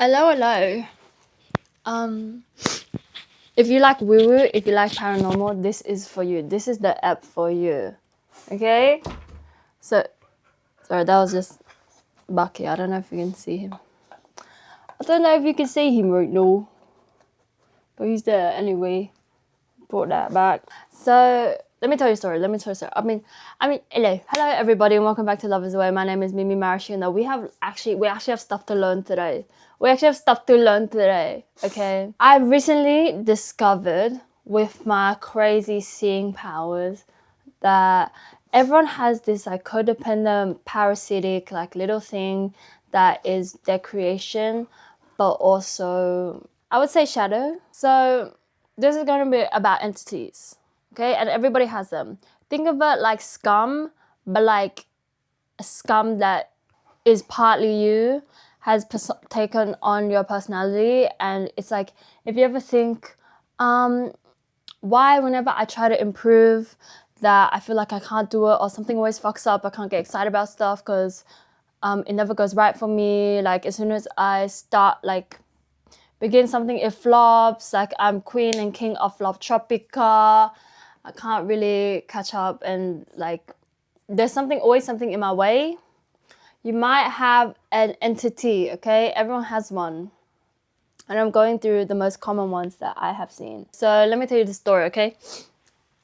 Hello, hello. If you like woo-woo, if you like paranormal, this is for you. This is the app for you. Okay? So, sorry, that was just Bucky. I don't know if you can see him. I don't know if you can see him right now. But he's there anyway. Brought that back. So, let me tell you a story. Hello everybody, and welcome back to Love Is Away. My name is Mimi Marashina. We actually have stuff to learn today. Okay. I recently discovered with my crazy seeing powers that everyone has this like codependent, parasitic, like little thing that is their creation, but also I would say shadow. So this is going to be about entities, okay? And everybody has them. Think of it like scum, but like a scum that is partly you, has taken on your personality. And it's like, if you ever think, why whenever I try to improve that I feel like I can't do it, or something always fucks up, I can't get excited about stuff because it never goes right for me. Like as soon as I start like begin something, it flops. Like I'm queen and king of flop tropica. I can't really catch up, and like there's always something in my way. You might have an entity, okay? Everyone has one. And I'm going through the most common ones that I have seen. So let me tell you the story, okay?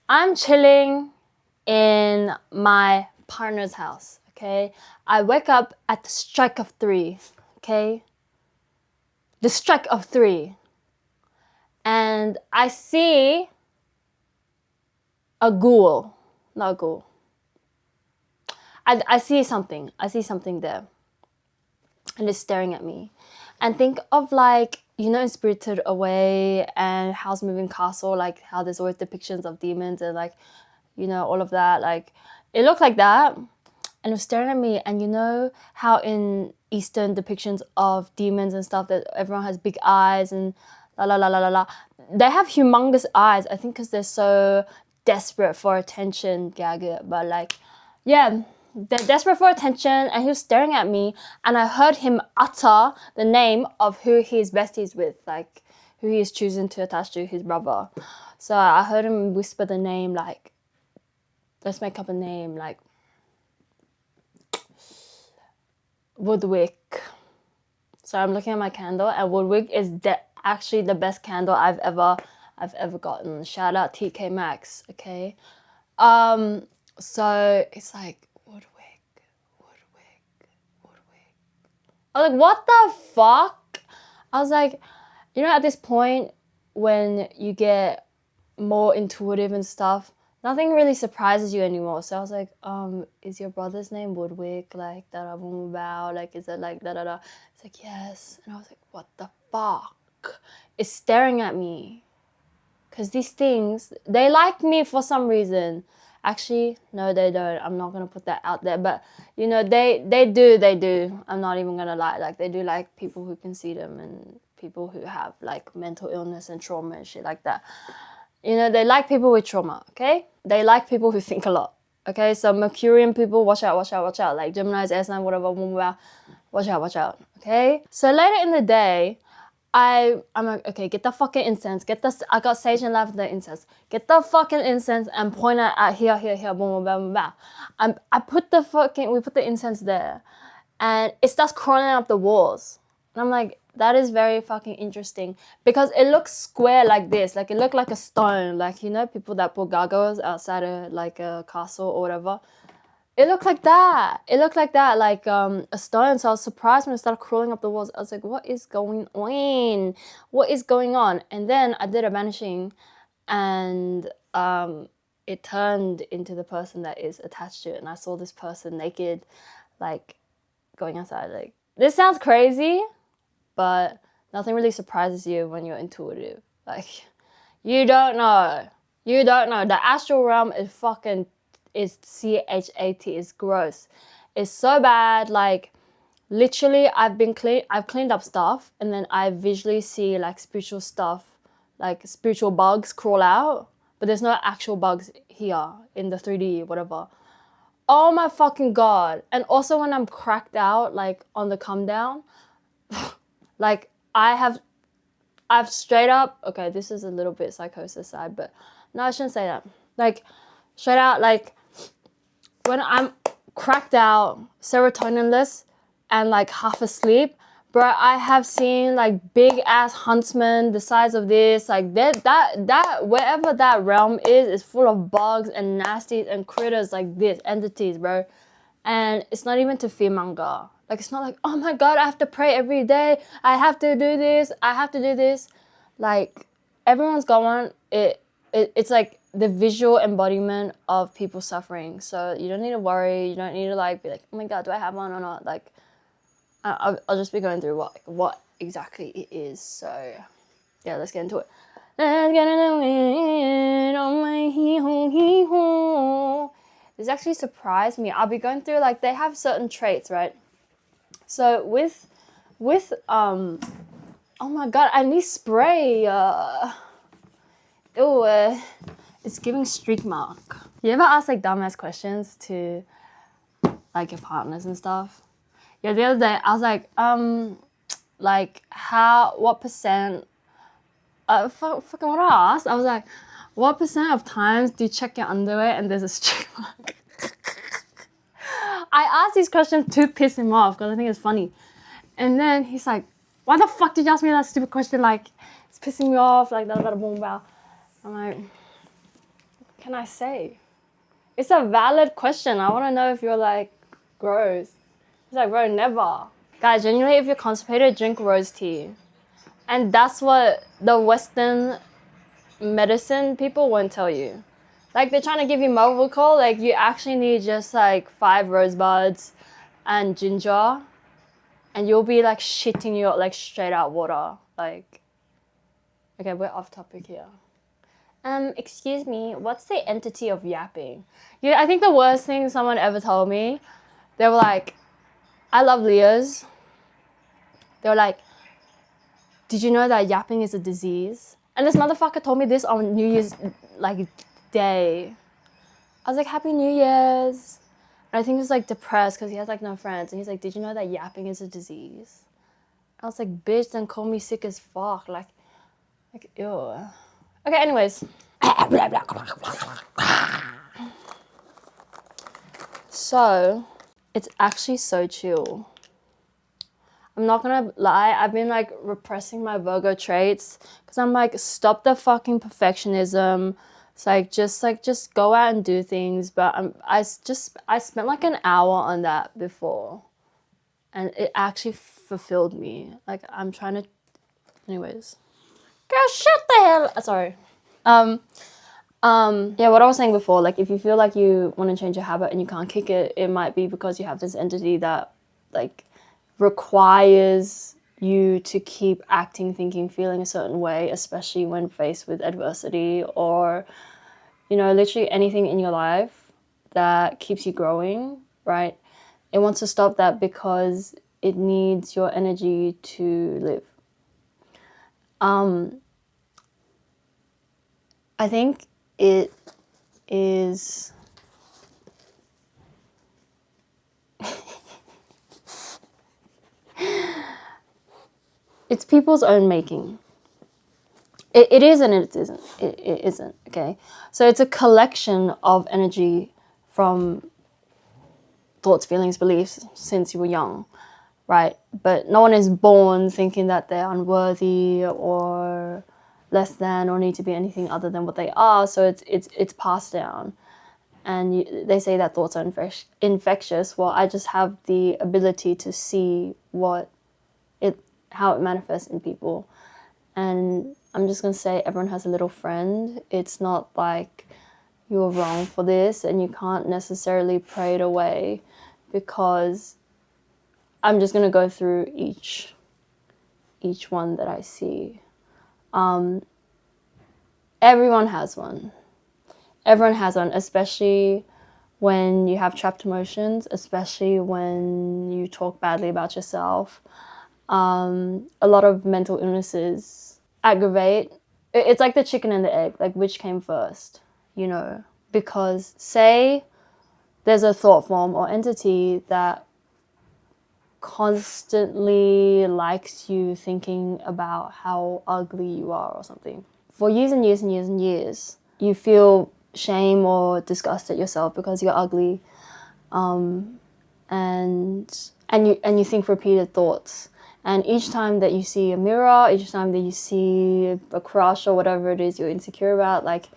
I'm chilling in my partner's house, okay? I wake up at the strike of 3, okay? The strike of 3. And I see a ghoul. Not a ghoul. I see something. I see something there. And it's staring at me. And think of like, you know, in Spirited Away and House Moving Castle, like how there's always depictions of demons and like, you know, all of that. Like, it looked like that. And it was staring at me. And you know how in Eastern depictions of demons and stuff that everyone has big eyes and la la la la la la. They have humongous eyes, I think because they're so desperate for attention, Gaga. But like, yeah, they're desperate for attention, and he was staring at me, and I heard him utter the name of who he's besties with, like who he is choosing to attach to, his brother. So I heard him whisper the name, like, let's make up a name, like Woodwick. So I'm looking at my candle, and Woodwick is actually the best candle I've ever gotten. Shout out TK Maxx, okay? So it's like Woodwick. I was like, what the fuck? I was like, you know, at this point when you get more intuitive and stuff, nothing really surprises you anymore. So I was like, is your brother's name Woodwick? Like that album about? Like, is it like da da da? It's like, yes. And I was like, what the fuck? It's staring at me. Because these things, they like me for some reason. Actually, no, they don't. I'm not going to put that out there. But, you know, they do. I'm not even going to lie. Like, they do like people who can see them and people who have, like, mental illness and trauma and shit like that. You know, they like people with trauma, okay? They like people who think a lot, okay? So Mercurian people, watch out. Like, Gemini's, air sign, whatever, watch out, okay? So later in the day, I'm like, okay, get the fucking incense. I got sage and lavender incense. Get the fucking incense and point it at here, boom, boom, boom, boom. We put the incense there, and it starts crawling up the walls. And I'm like, that is very fucking interesting because it looks square like this. Like it looked like a stone. Like, you know, people that put gargoyles outside of like a castle or whatever. It looked like that. Like a stone. So I was surprised when it started crawling up the walls. I was like, what is going on? And then I did a vanishing, and it turned into the person that is attached to it. And I saw this person naked, like going outside. Like, this sounds crazy, but nothing really surprises you when you're intuitive. Like, you don't know. The astral realm is fucking, is CHAT, is gross. It's so bad. Like, literally, I've cleaned up stuff, and then I visually see like spiritual stuff, like spiritual bugs crawl out, but there's no actual bugs here in the 3D, whatever. Oh my fucking god. And also when I'm cracked out, like on the come down, Like, I've straight up, okay, this is a little bit psychosis side, but no, I shouldn't say that. Like, straight out, like, when I'm cracked out, serotoninless, and like half asleep, bro, I have seen like big ass huntsmen the size of this, like that wherever that realm is full of bugs and nasties and critters like this, entities, bro. And it's not even to fearmonger. Like, it's not like, oh my god, I have to pray every day, I have to do this, I have to do this. Like, everyone's got one. It's like the visual embodiment of people suffering. So you don't need to worry. You don't need to like be like, oh my god, do I have one or not? Like, I'll just be going through what exactly it is. So yeah, let's get into it. Let's get into it. Oh my hee-hoo. This actually surprised me. I'll be going through, like, they have certain traits, right? So with oh my god, I need spray. It's giving streak mark. You ever ask like dumbass questions to like your partners and stuff? Yeah, the other day I was like what percent? Fucking what I asked? I was like, what percent of times do you check your underwear and there's a streak mark? I asked these questions to piss him off because I think it's funny. And then he's like, why the fuck did you ask me that stupid question? Like, it's pissing me off. Like, da da da boom bow. I'm like, what can I say? It's a valid question. I want to know if you're like gross. He's like, bro, never. Guys, genuinely, if you're constipated, drink rose tea. And that's what the Western medicine people won't tell you. Like, they're trying to give you Movicol. Like, you actually need just like 5 rosebuds and ginger, and you'll be like shitting your like straight out water. Like, okay, we're off topic here. Excuse me, what's the entity of yapping? Yeah, I think the worst thing someone ever told me, they were like, I love Leos. They were like, did you know that yapping is a disease? And this motherfucker told me this on New Year's like day. I was like, Happy New Year's. And I think he was like depressed because he has like no friends. And he's like, did you know that yapping is a disease? I was like, bitch, then call me sick as fuck. Like ew. Okay, anyways. So, it's actually so chill. I'm not gonna lie, I've been like repressing my Virgo traits because I'm like, stop the fucking perfectionism. It's like just go out and do things. But I spent like an hour on that before, and it actually fulfilled me. Like, I'm trying to, anyways. Girl, shut the hell. Sorry. Yeah, what I was saying before, like, if you feel like you want to change a habit and you can't kick it, it might be because you have this entity that like requires you to keep acting, thinking, feeling a certain way, especially when faced with adversity or, you know, literally anything in your life that keeps you growing, right? It wants to stop that because it needs your energy to live. I think it is it's people's own making. It is and it isn't. It isn't, okay? So it's a collection of energy from thoughts, feelings, beliefs since you were young, right? But no one is born thinking that they're unworthy or less than or need to be anything other than what they are. So it's passed down. And they say that thoughts are infectious. Well, I just have the ability to see how it manifests in people. And I'm just going to say everyone has a little friend. It's not like you're wrong for this and you can't necessarily pray it away, because I'm just going to go through each one that I see. Everyone has one. Everyone has one, especially when you have trapped emotions, especially when you talk badly about yourself. A lot of mental illnesses aggravate. It's like the chicken and the egg, like which came first, you know? Because say there's a thought form or entity that constantly likes you thinking about how ugly you are or something. For years and years and years and years, you feel shame or disgust at yourself because you're ugly, and you think repeated thoughts. And each time that you see a mirror, each time that you see a crush or whatever it is you're insecure about, like,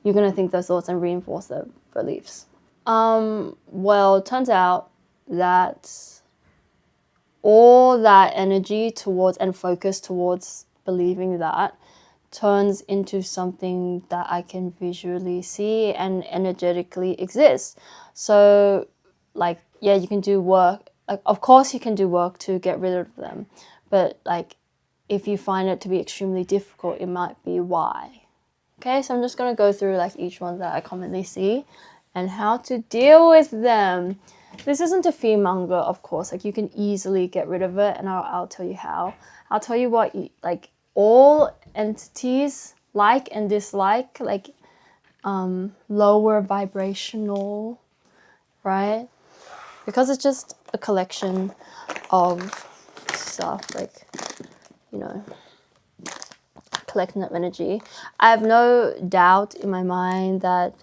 you're gonna think those thoughts and reinforce the beliefs. Well, it turns out that all that energy towards and focus towards believing that turns into something that I can visually see and energetically exist. So, like, yeah, you can do work. Like, of course you can do work to get rid of them, but like, if you find it to be extremely difficult, it might be why. Okay, so I'm just gonna go through like each one that I commonly see and how to deal with them. This isn't a fearmonger, of course. Like, you can easily get rid of it, and I'll tell you how. I'll tell you what, like, all entities like and dislike, like, lower vibrational, right? Because it's just a collection of stuff, like, you know, collection of energy. I have no doubt in my mind that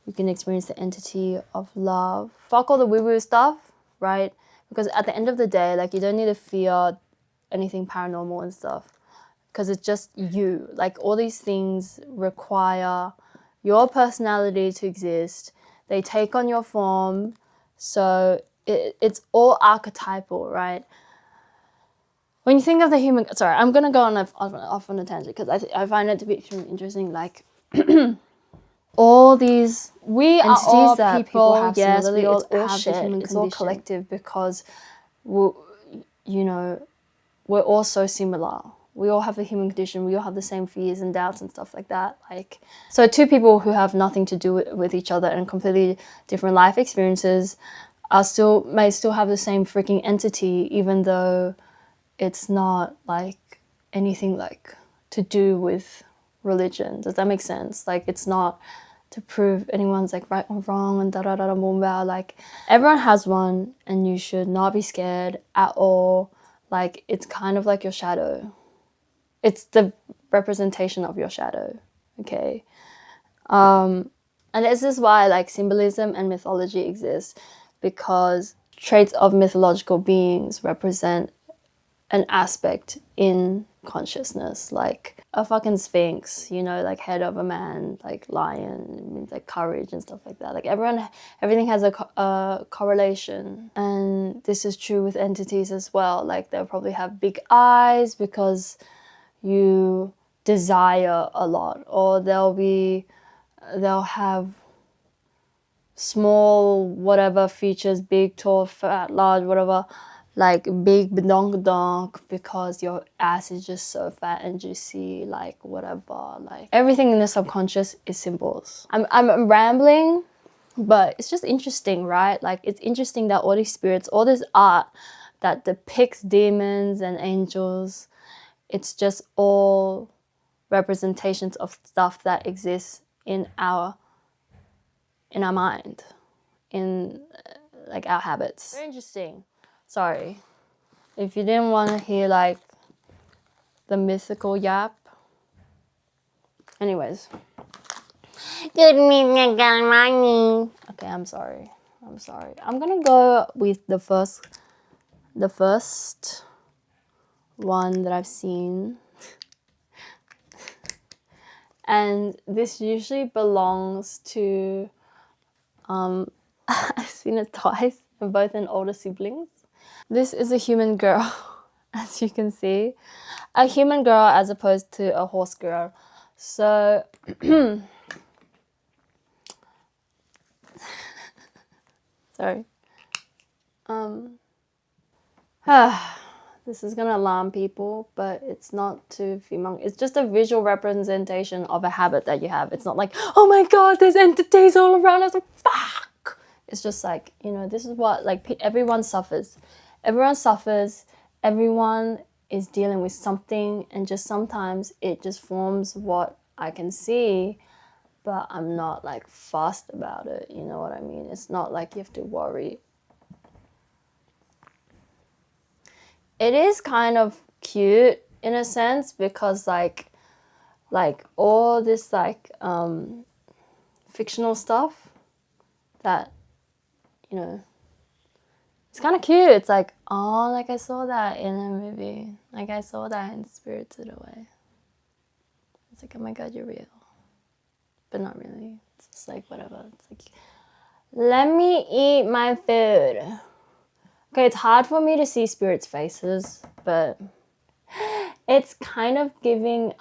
you can experience the entity of love. Fuck all the woo-woo stuff, right? Because at the end of the day, like, you don't need to fear anything paranormal and stuff, because it's just you. Like, all these things require your personality to exist. They take on your form, so it's all archetypal, right? When you think of the human, sorry, I'm gonna go off on a tangent because I find it to be extremely interesting. Like, all these we entities are all that people have, yes, we all have the human condition. It's all collective because, you know, we're all so similar. We all have the human condition. We all have the same fears and doubts and stuff like that. Like, so two people who have nothing to do with each other and completely different life experiences may still have the same freaking entity, even though it's not like anything like to do with religion. Does that make sense? Like, it's not to prove anyone's like right or wrong and da-da-da-da boom-bow. Like, everyone has one, and you should not be scared at all. Like, it's kind of like your shadow. It's the representation of your shadow, okay? And this is why, like, symbolism and mythology exist, because traits of mythological beings represent an aspect in consciousness, like a fucking sphinx, you know, like head of a man, like lion, means like courage and stuff like that. Like, everything has a correlation, and this is true with entities as well. Like, they'll probably have big eyes because you desire a lot, or they'll have small whatever features, big, tall, fat, large, whatever, like big badonk because your ass is just so fat and juicy, like whatever. Like, everything in the subconscious is symbols. I'm rambling, but it's just interesting, right? Like, it's interesting that all these spirits, all this art that depicts demons and angels, it's just all representations of stuff that exists in our mind, in like our habits. Very interesting. Sorry if you didn't want to hear like the mythical yap. Anyways, good morning. Okay, I'm sorry. I'm gonna go with the first one that I've seen, and this usually belongs to I've seen it twice, and both in older siblings. This is a human girl, as you can see. A human girl as opposed to a horse girl. So, sorry. This is gonna alarm people, but it's not too female. It's just a visual representation of a habit that you have. It's not like, oh my god, there's entities all around us. Like, fuck. It's just like, you know, this is what, like, everyone suffers. Everyone suffers. Everyone is dealing with something, and just sometimes it just forms what I can see, but I'm not like fussed about it. You know what I mean? It's not like you have to worry. it is kind of cute in a sense, because like all this like fictional stuff that, you know, it's kind of cute. It's like, oh, like I saw that in a movie, like I saw that in Spirited Away. It's like, oh my god, you're real, but not really. It's just like whatever. It's like, let me eat my food. Okay, it's hard for me to see spirits' faces, but it's kind of giving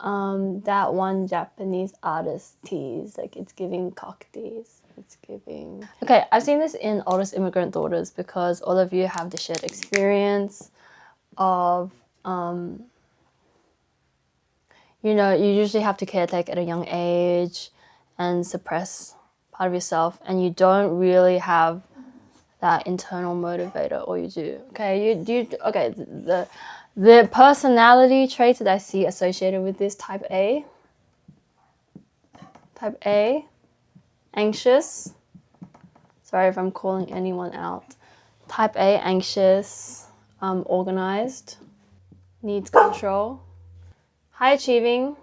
that one Japanese artist tease. Like, it's giving cock tease. It's giving... Okay, I've seen this in Oldest Immigrant Daughters, because all of you have the shared experience of, you know, you usually have to caretake at a young age and suppress part of yourself, and you don't really have that internal motivator, or you do. Okay, you do. Okay, the personality traits that I see associated with this type A, anxious. Sorry if I'm calling anyone out. Type A, anxious, organized, needs control, high achieving,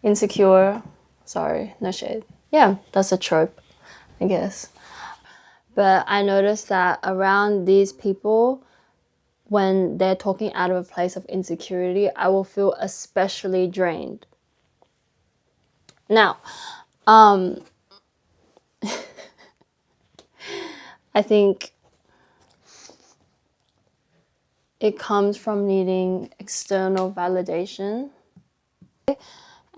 insecure. Sorry, no shade. Yeah, that's a trope, I guess. But I noticed that around these people, when they're talking out of a place of insecurity, I will feel especially drained. Now, I think it comes from needing external validation.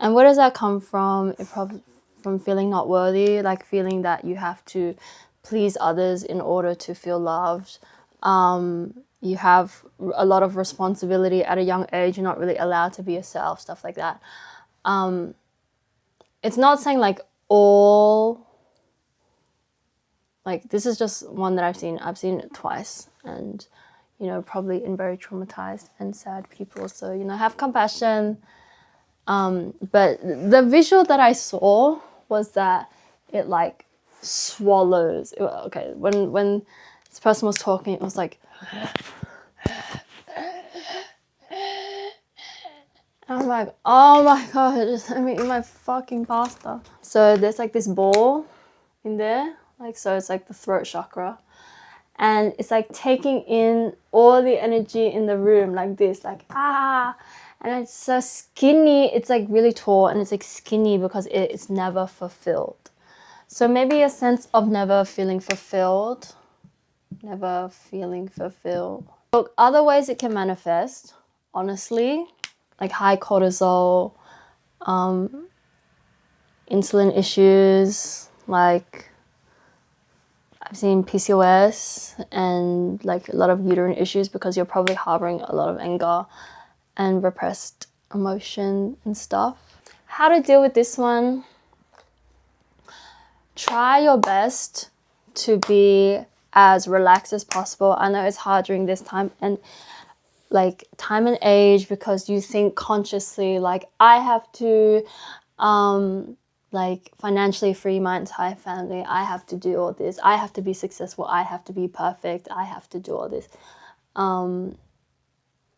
And where does that come from? It probably from feeling not worthy, like feeling that you have to please others in order to feel loved. You have a lot of responsibility at a young age. You're not really allowed to be yourself, stuff like that. It's not saying like all, like this is just one that I've seen it twice, and you know, probably in very traumatized and sad people. So, you know, have compassion. But the visual that I saw was that it like swallows. Okay, when this person was talking, it was like, I'm like, oh my god, just let me eat my fucking pasta. So there's like this ball in there, like, so it's like the throat chakra, and it's like taking in all the energy in the room like this, like and it's so skinny. It's like really tall, and it's like skinny because it's never fulfilled. So maybe a sense of never feeling fulfilled. Look, other ways it can manifest, honestly, like high cortisol, insulin issues, like I've seen PCOS and like a lot of uterine issues, because you're probably harboring a lot of anger and repressed emotion and stuff. How to deal with this one? Try your best to be as relaxed as possible. I know it's hard during this time and like time and age, because you think consciously like, I have to like financially free my entire family. I have to do all this. I have to be successful. I have to be perfect. I have to do all this.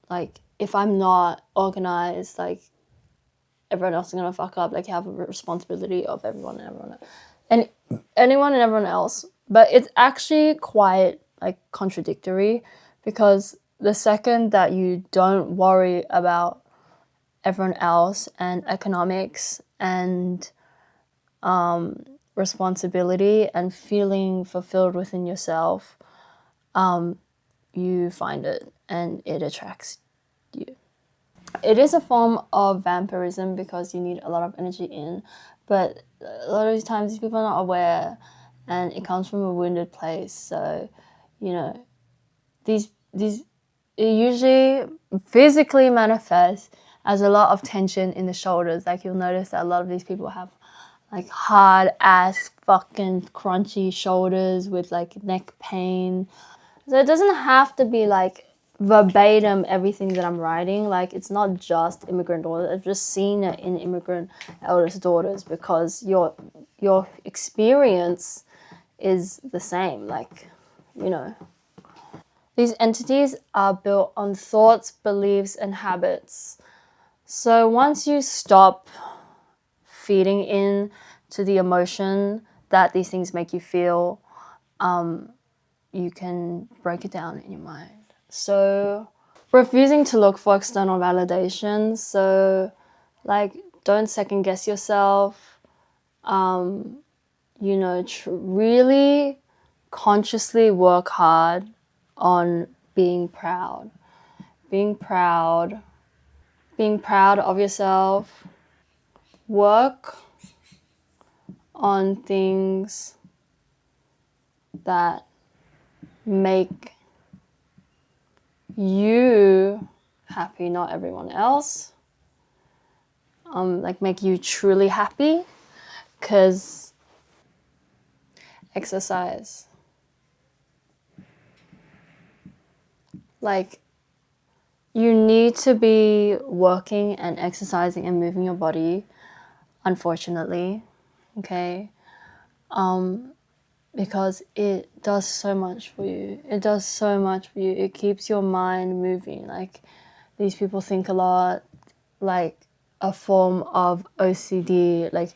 Like if I'm not organized, like everyone else is gonna fuck up. Like you have a responsibility of everyone and anyone and everyone else. But it's actually quite like contradictory, because the second that you don't worry about everyone else and economics and responsibility and feeling fulfilled within yourself, you find it and it attracts you. It is a form of vampirism because you need a lot of energy in, but a lot of these times these people are not aware, and it comes from a wounded place. So, you know, these it usually physically manifests as a lot of tension in the shoulders. Like you'll notice that a lot of these people have like hard ass fucking crunchy shoulders with like neck pain. So it doesn't have to be like verbatim everything that I'm writing. Like it's not just immigrant daughters. I've just seen it in immigrant eldest daughters, because your experience is the same. Like, you know, These entities are built on thoughts, beliefs, and habits. So once you stop feeding in to the emotion that these things make you feel, you can break it down in your mind. So refusing to look for external validation. So like, don't second guess yourself. You know, really consciously work hard on being proud. Being proud of yourself. Work on things that make you happy, not everyone else. Like, make you truly happy. Because exercise. Like, you need to be working and exercising and moving your body, unfortunately, okay? Because it does so much for you. It does so much for you. It keeps your mind moving. Like, these people think a lot, like a form of OCD. Like,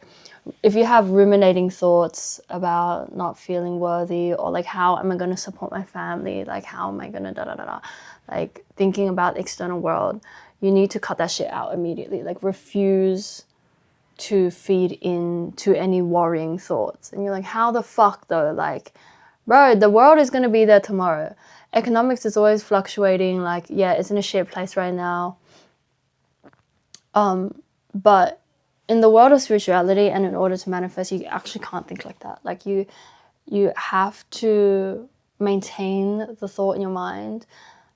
if you have ruminating thoughts about not feeling worthy, or like, how am I going to support my family? Like, how am I going to da-da-da-da? Like, thinking about the external world, you need to cut that shit out immediately. Like, refuse to feed into any worrying thoughts. And you're like, how the fuck though? Like, bro, the world is going to be there tomorrow. Economics is always fluctuating. Like, yeah, it's in a shit place right now. But in the world of spirituality, and in order to manifest, you actually can't think like that. Like, you have to maintain the thought in your mind.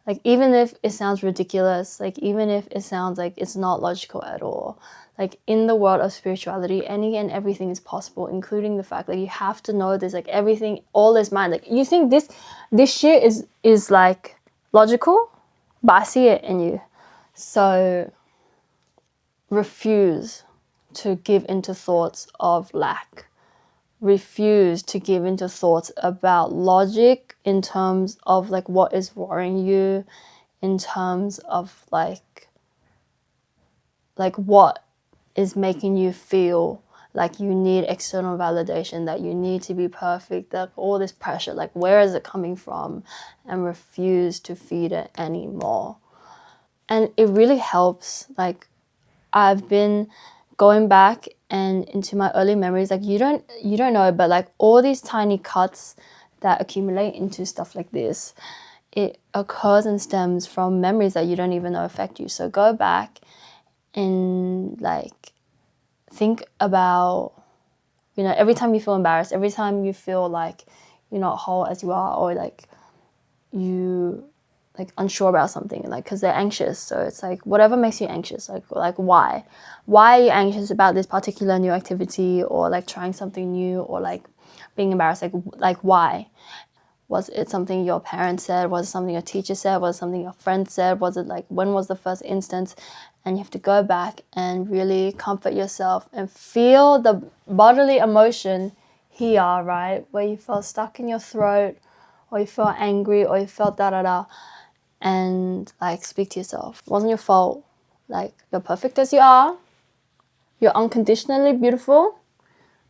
Like, even if it sounds ridiculous, like, even if it sounds like it's not logical at all, like, in the world of spirituality, any and everything is possible, including the fact that you have to know this, like, everything, all is mind. Like, you think this shit is like logical, but I see it in you. So refuse to give into thoughts of lack. Refuse to give into thoughts about logic in terms of like what is worrying you, in terms of like what is making you feel like you need external validation, that you need to be perfect, that all this pressure, like, where is it coming from? And refuse to feed it anymore. And it really helps. Like, I've been going back and into my early memories. Like, you don't know, but like, all these tiny cuts that accumulate into stuff like this, it occurs and stems from memories that you don't even know affect you. So go back and like think about, you know, every time you feel embarrassed, every time you feel like you're not whole as you are, or like you like unsure about something, like, because they're anxious. So it's like, whatever makes you anxious, like why are you anxious about this particular new activity, or like trying something new, or like being embarrassed? Like why? Was it something your parents said? Was it something your teacher said? Was it something your friend said? Was it like, when was the first instance? And you have to go back and really comfort yourself and feel the bodily emotion here, right? Where you felt stuck in your throat, or you felt angry, or you felt da-da-da. And like, speak to yourself. It wasn't your fault. Like, you're perfect as you are. You're unconditionally beautiful,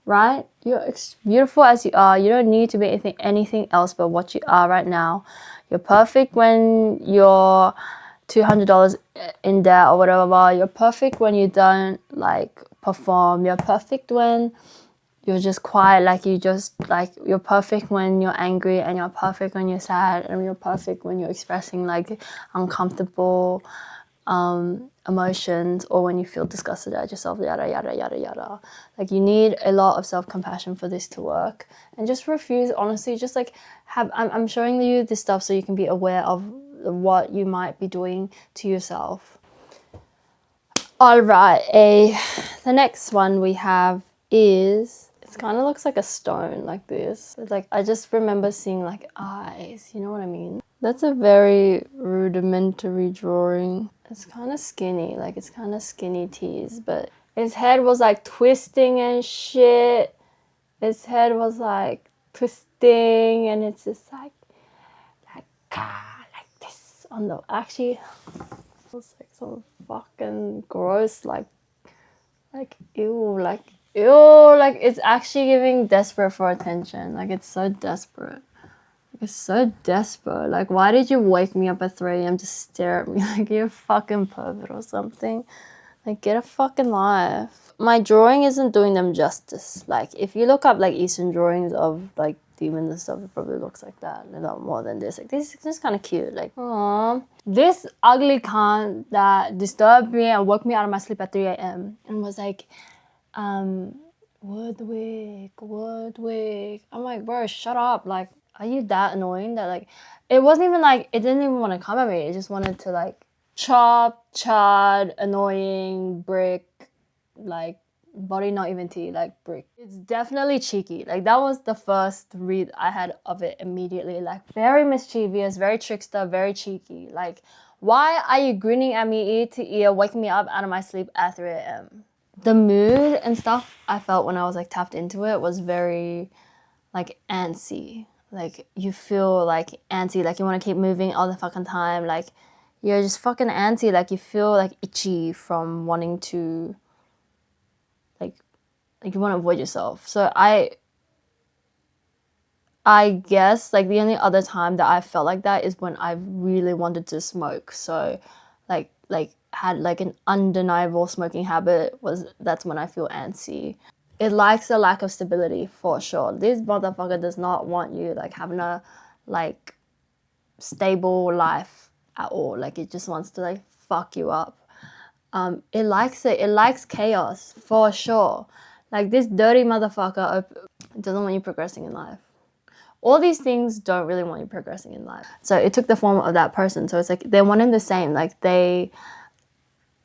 right? You're beautiful as you are. You don't need to be anything else but what you are right now. You're perfect when you're $200 in debt or whatever. You're perfect when you don't like perform. You're perfect when you're just quiet. Like, you're perfect when you're angry, and you're perfect when you're sad, and you're perfect when you're expressing like uncomfortable emotions, or when you feel disgusted at yourself, yada yada yada yada. Like, you need a lot of self-compassion for this to work. And just refuse, honestly, just like I'm showing you this stuff so you can be aware of what you might be doing to yourself. All right, the next one we have is, it kind of looks like a stone, like this. It's like, I just remember seeing like eyes, you know what I mean? That's a very rudimentary drawing. It's kind of skinny, like, it's kind of skinny tease, but his head was like twisting and shit. His head was like twisting, and it's just like on the actually feels like so fucking gross, like ew, like it's actually giving desperate for attention. Like it's so desperate. It's so desperate. Like, why did you wake me up at 3 a.m. to stare at me like you're a fucking pervert or something? Like, get a fucking life. My drawing isn't doing them justice. Like, if you look up, like, Eastern drawings of, like, demons and stuff, it probably looks like that. A lot more than this. Like, this is just kind of cute. Like, aww. This ugly cunt that disturbed me and woke me out of my sleep at 3 a.m. and was like, Woodwick. I'm like, bro, shut up. Like, are you that annoying that, like, it wasn't even like, it didn't even want to come at me. It just wanted to, like, chop, chad, annoying, brick, like, body not even tea, like, brick. It's definitely cheeky. Like, that was the first read I had of it immediately. Like, very mischievous, very trickster, very cheeky. Like, why are you grinning at me ear to ear, waking me up out of my sleep at 3 a.m.? The mood and stuff I felt when I was, like, tapped into it was very, like, antsy. Like, you feel, like, antsy, like, you want to keep moving all the fucking time. Like, you're just fucking antsy. Like, you feel, like, itchy from wanting to, like you want to avoid yourself. So I guess, like, the only other time that I felt like that is when I really wanted to smoke. So, like had, like, an undeniable smoking habit, that's when I feel antsy. It likes a lack of stability, for sure. This motherfucker does not want you, like, having a, like, stable life at all. Like, it just wants to, like, fuck you up. It likes it. It likes chaos, for sure. Like, this dirty motherfucker doesn't want you progressing in life. All these things don't really want you progressing in life. So it took the form of that person. So it's like they're one and the same. Like, they,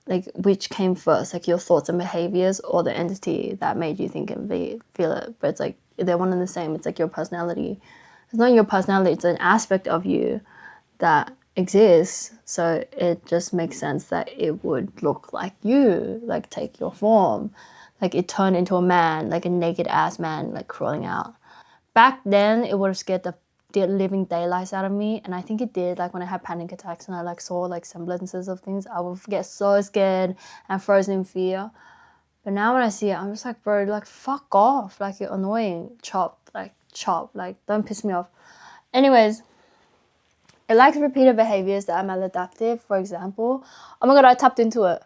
like, which came first, like, your thoughts and behaviors or the entity that made you think and feel it. But it's like they're one and the same. It's like your personality. It's not your personality. It's an aspect of you that exists. So it just makes sense that it would look like you, like, take your form. Like, it turned into a man, like a naked ass man, like, crawling out. Back then, it would have scared the living daylights out of me, and I think it did. Like, when I had panic attacks and I, like, saw, like, semblances of things, I would get so scared and frozen in fear. But now when I see it, I'm just like, bro, like, fuck off. Like, you're annoying. Chop. Like, don't piss me off. Anyways, it likes repeated behaviors that are maladaptive. For example, oh my god, I tapped into it.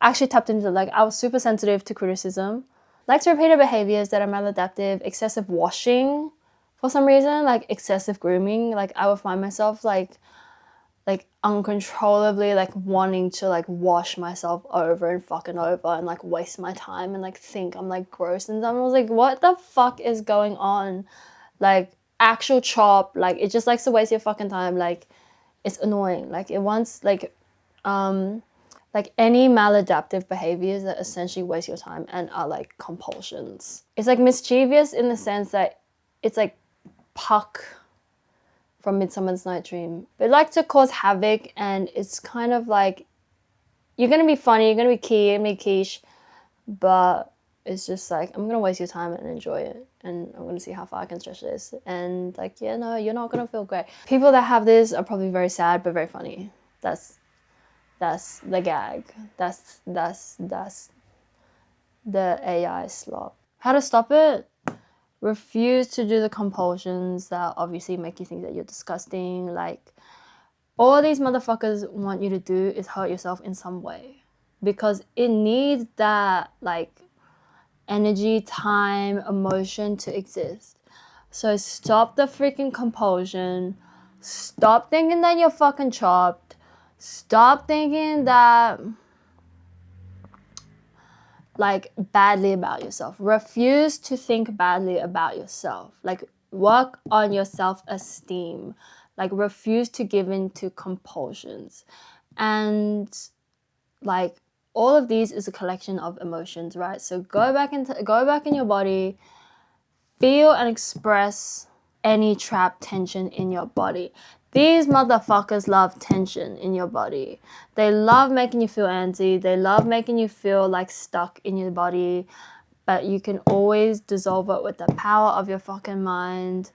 Actually tapped into it. Like, I was super sensitive to criticism. Likes repeated behaviors that are maladaptive, excessive washing for some reason, like excessive grooming. Like, I would find myself like uncontrollably, like, wanting to, like, wash myself over and fucking over and, like, waste my time and, like, think I'm, like, gross. And I was like, what the fuck is going on? Like, actual chop. Like, it just likes to waste your fucking time. Like, it's annoying. Like, it wants, like any maladaptive behaviors that essentially waste your time and are, like, compulsions. It's, like, mischievous in the sense that it's like Puck from Midsummer's Night Dream. It likes to cause havoc, and it's kind of like, you're gonna be funny, you're gonna be key, you're gonna be quiche, but it's just like, I'm gonna waste your time and enjoy it, and I'm gonna see how far I can stretch this. And, like, yeah, no, you're not gonna feel great. People that have this are probably very sad but very funny. That's the gag. That's the AI slop. How to stop it? Refuse to do the compulsions that obviously make you think that you're disgusting. Like, all these motherfuckers want you to do is hurt yourself in some way, because it needs that, like, energy, time, emotion to exist. So stop the freaking compulsion. Stop thinking that you're fucking chopped. Stop thinking that, like, badly about yourself. Refuse to think badly about yourself. Like, work on your self-esteem. Like, refuse to give in to compulsions. And, like, all of these is a collection of emotions, right? So go back in your body, feel and express any trapped tension in your body. These motherfuckers love tension in your body. They love making you feel antsy. They love making you feel, like, stuck in your body. But you can always dissolve it with the power of your fucking mind.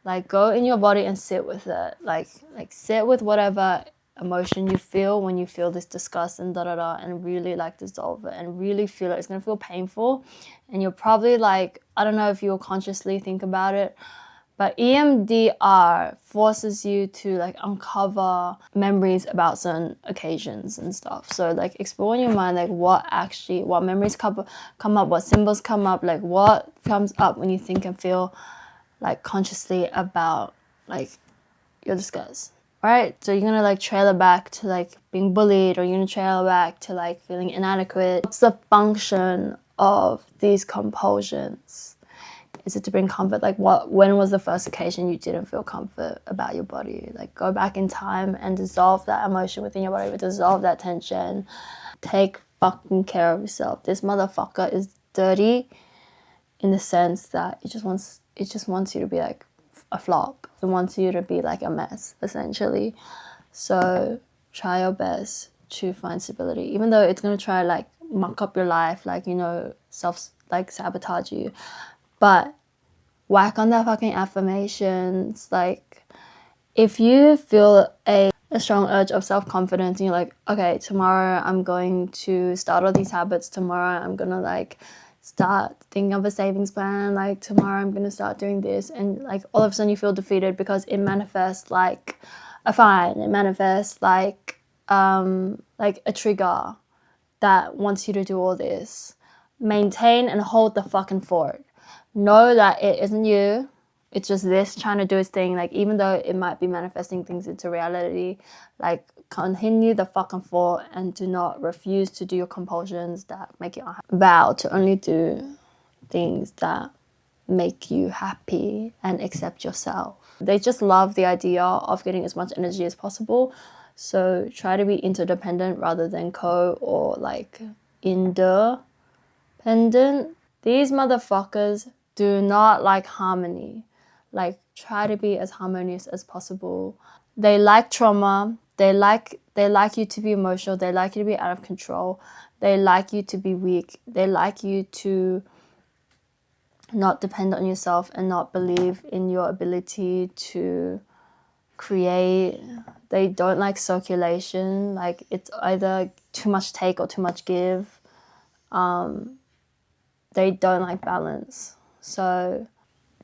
Like, go in your body and sit with it. Like sit with whatever emotion you feel when you feel this disgust and and really like dissolve it and really feel it. It's gonna feel painful, and you'll probably like, I don't know if you'll consciously think about it, but EMDR forces you to like uncover memories about certain occasions and stuff. So like explore in your mind like what memories come up, what symbols come up, like what comes up when you think and feel like consciously about like your disgust. Right? So you're gonna like trail it back to like being bullied, or you're gonna trail it back to like feeling inadequate. What's the function of these compulsions? Is it to bring comfort? Like when was the first occasion you didn't feel comfort about your body? Like go back in time and dissolve that emotion within your body, dissolve that tension. Take fucking care of yourself. This motherfucker is dirty in the sense that it just wants you to be like a flop. It wants you to be like a mess, essentially. So try your best to find stability, even though it's gonna try like muck up your life, like, you know, sabotage you. But whack on that fucking affirmations. Like, if you feel a strong urge of self-confidence and you're like, okay, tomorrow I'm going to start all these habits, tomorrow I'm gonna like start thinking of a savings plan, like tomorrow I'm gonna start doing this, and like all of a sudden you feel defeated because it manifests like a fine, it manifests like a trigger that wants you to do all this. Maintain and hold the fucking fort. Know that it isn't you. It's just this trying to do its thing. Like, even though it might be manifesting things into reality, like, continue the fucking fort and do not refuse to do your compulsions that make you unhappy. Vow to only do things that make you happy and accept yourself. They just love the idea of getting as much energy as possible. So try to be interdependent rather than or like independent. These motherfuckers do not like harmony. Like, try to be as harmonious as possible. They like trauma. They like you to be emotional. They like you to be out of control. They like you to be weak. They like you to not depend on yourself and not believe in your ability to create. They don't like circulation. Like, it's either too much take or too much give. They don't like balance. So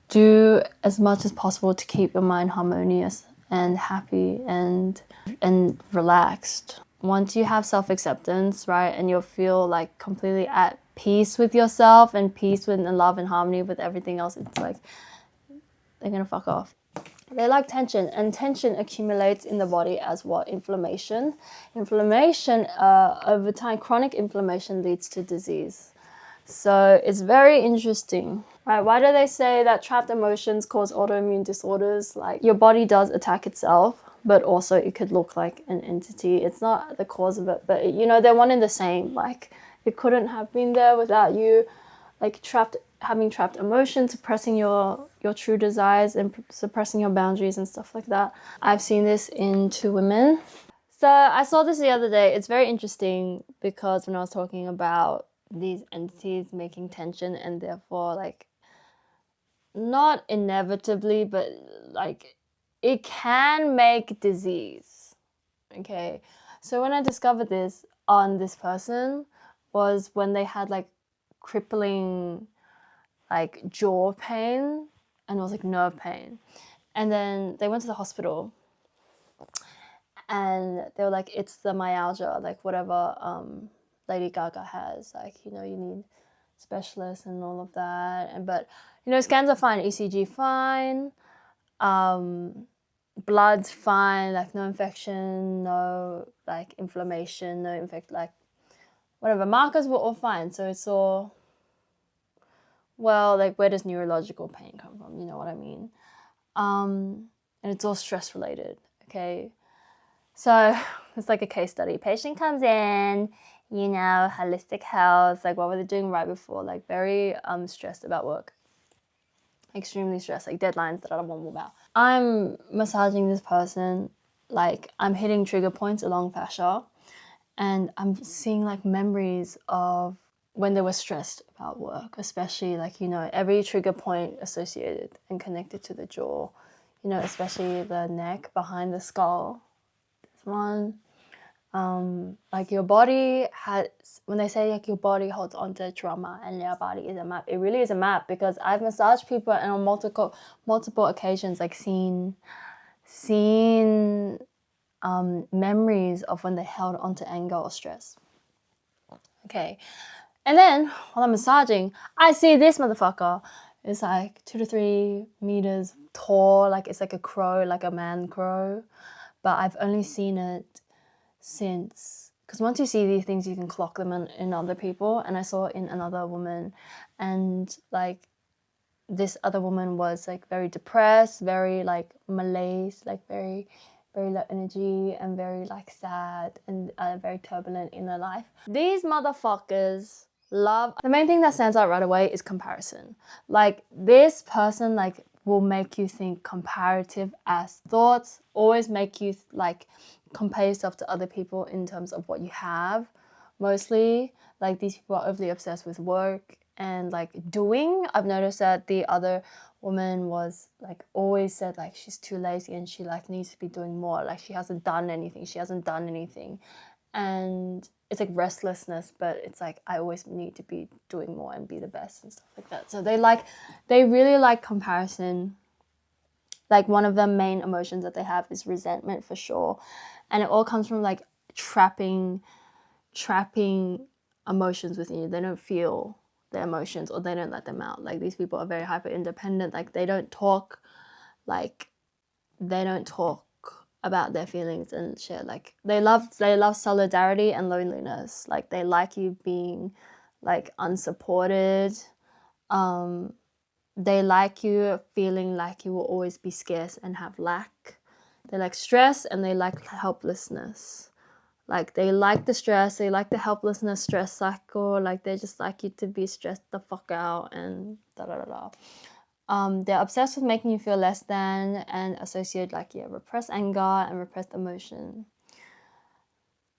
do as much as possible to keep your mind harmonious and happy and relaxed. Once you have self-acceptance, right, and you'll feel like completely at peace with yourself and peace with and love and harmony with everything else, it's like they're gonna fuck off. They like tension, and tension accumulates in the body as what? Inflammation. Inflammation, over time, chronic inflammation leads to disease. So it's very interesting. Right, why do they say that trapped emotions cause autoimmune disorders? Like, your body does attack itself, but also it could look like an entity. It's not the cause of it, but you know, they're one and the same. Like, it couldn't have been there without you, like, having trapped emotions, suppressing your true desires and suppressing your boundaries and stuff like that. I've seen this in 2 women. So I saw this the other day. It's very interesting because when I was talking about these entities making tension and therefore, like, not inevitably, but like, it can make disease. Okay, so when I discovered this on this person was when they had like crippling like jaw pain, and it was like nerve pain, and then they went to the hospital and they were like, it's the myalgia, like whatever Lady Gaga has, like, you know, you need specialists and all of that. And but you know, scans are fine, ECG fine, blood's fine, like no infection, no like inflammation, no like whatever, markers were all fine. So it's all, well, like, where does neurological pain come from? You know what I mean? And it's all stress related. Okay, so it's like a case study. Patient comes in, you know, holistic health, like what were they doing right before? Like very stressed about work, extremely stressed, like deadlines that I don't want about. I'm massaging this person, like I'm hitting trigger points along fascia, and I'm seeing like memories of when they were stressed about work, especially like, you know, every trigger point associated and connected to the jaw, you know, especially the neck behind the skull. This one. Like your body has, when they say like your body holds onto trauma and your body is a map, it really is a map, because I've massaged people and on multiple occasions, like seen memories of when they held onto anger or stress. Okay, and then while I'm massaging, I see this motherfucker is like 2 to 3 meters tall, like it's like a crow, like a man crow, but I've only seen it since, because once you see these things you can clock them in other people, and I saw it in another woman, and like this other woman was like very depressed, very like malaise, like very low energy and very like sad and very turbulent in their life. These motherfuckers love, the main thing that stands out right away is comparison. Like this person like will make you think comparative as thoughts, always make you like compare yourself to other people in terms of what you have. Mostly like these people are overly obsessed with work and like doing. I've noticed that the other woman was like always said like she's too lazy and she like needs to be doing more, like she hasn't done anything, and it's like restlessness, but it's like I always need to be doing more and be the best and stuff like that. So they really like comparison. Like one of the main emotions that they have is resentment for sure, and it all comes from like trapping emotions within you. They don't feel their emotions or they don't let them out. Like these people are very hyper independent. Like they don't talk about their feelings and shit. Like they love solidarity and loneliness. Like they like you being like unsupported. They like you feeling like you will always be scarce and have lack. They like stress and they like helplessness. Like they like the stress, they like the helplessness stress cycle, like they just like you to be stressed the fuck out and da da da da. They're obsessed with making you feel less than and associate like repressed anger and repressed emotion.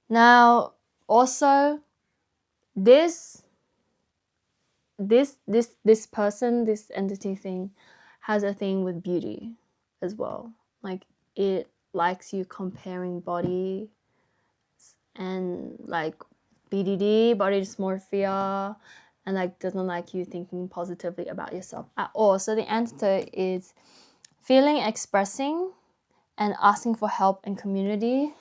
Now, also, this person, this entity thing, has a thing with beauty as well. Like it likes you comparing body and like BDD, body dysmorphia, and like doesn't like you thinking positively about yourself at all. So the antidote is feeling, expressing, and asking for help and community.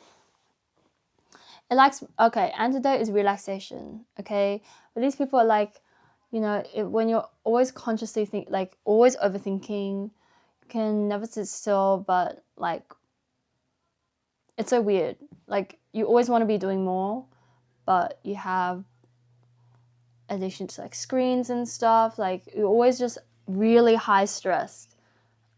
It likes, okay, antidote is relaxation, okay? But these people are like, when you're always consciously always overthinking, you can never sit still, but like, it's so weird. Like, you always want to be doing more, but you have addiction to like screens and stuff. Like, you're always just really high stressed.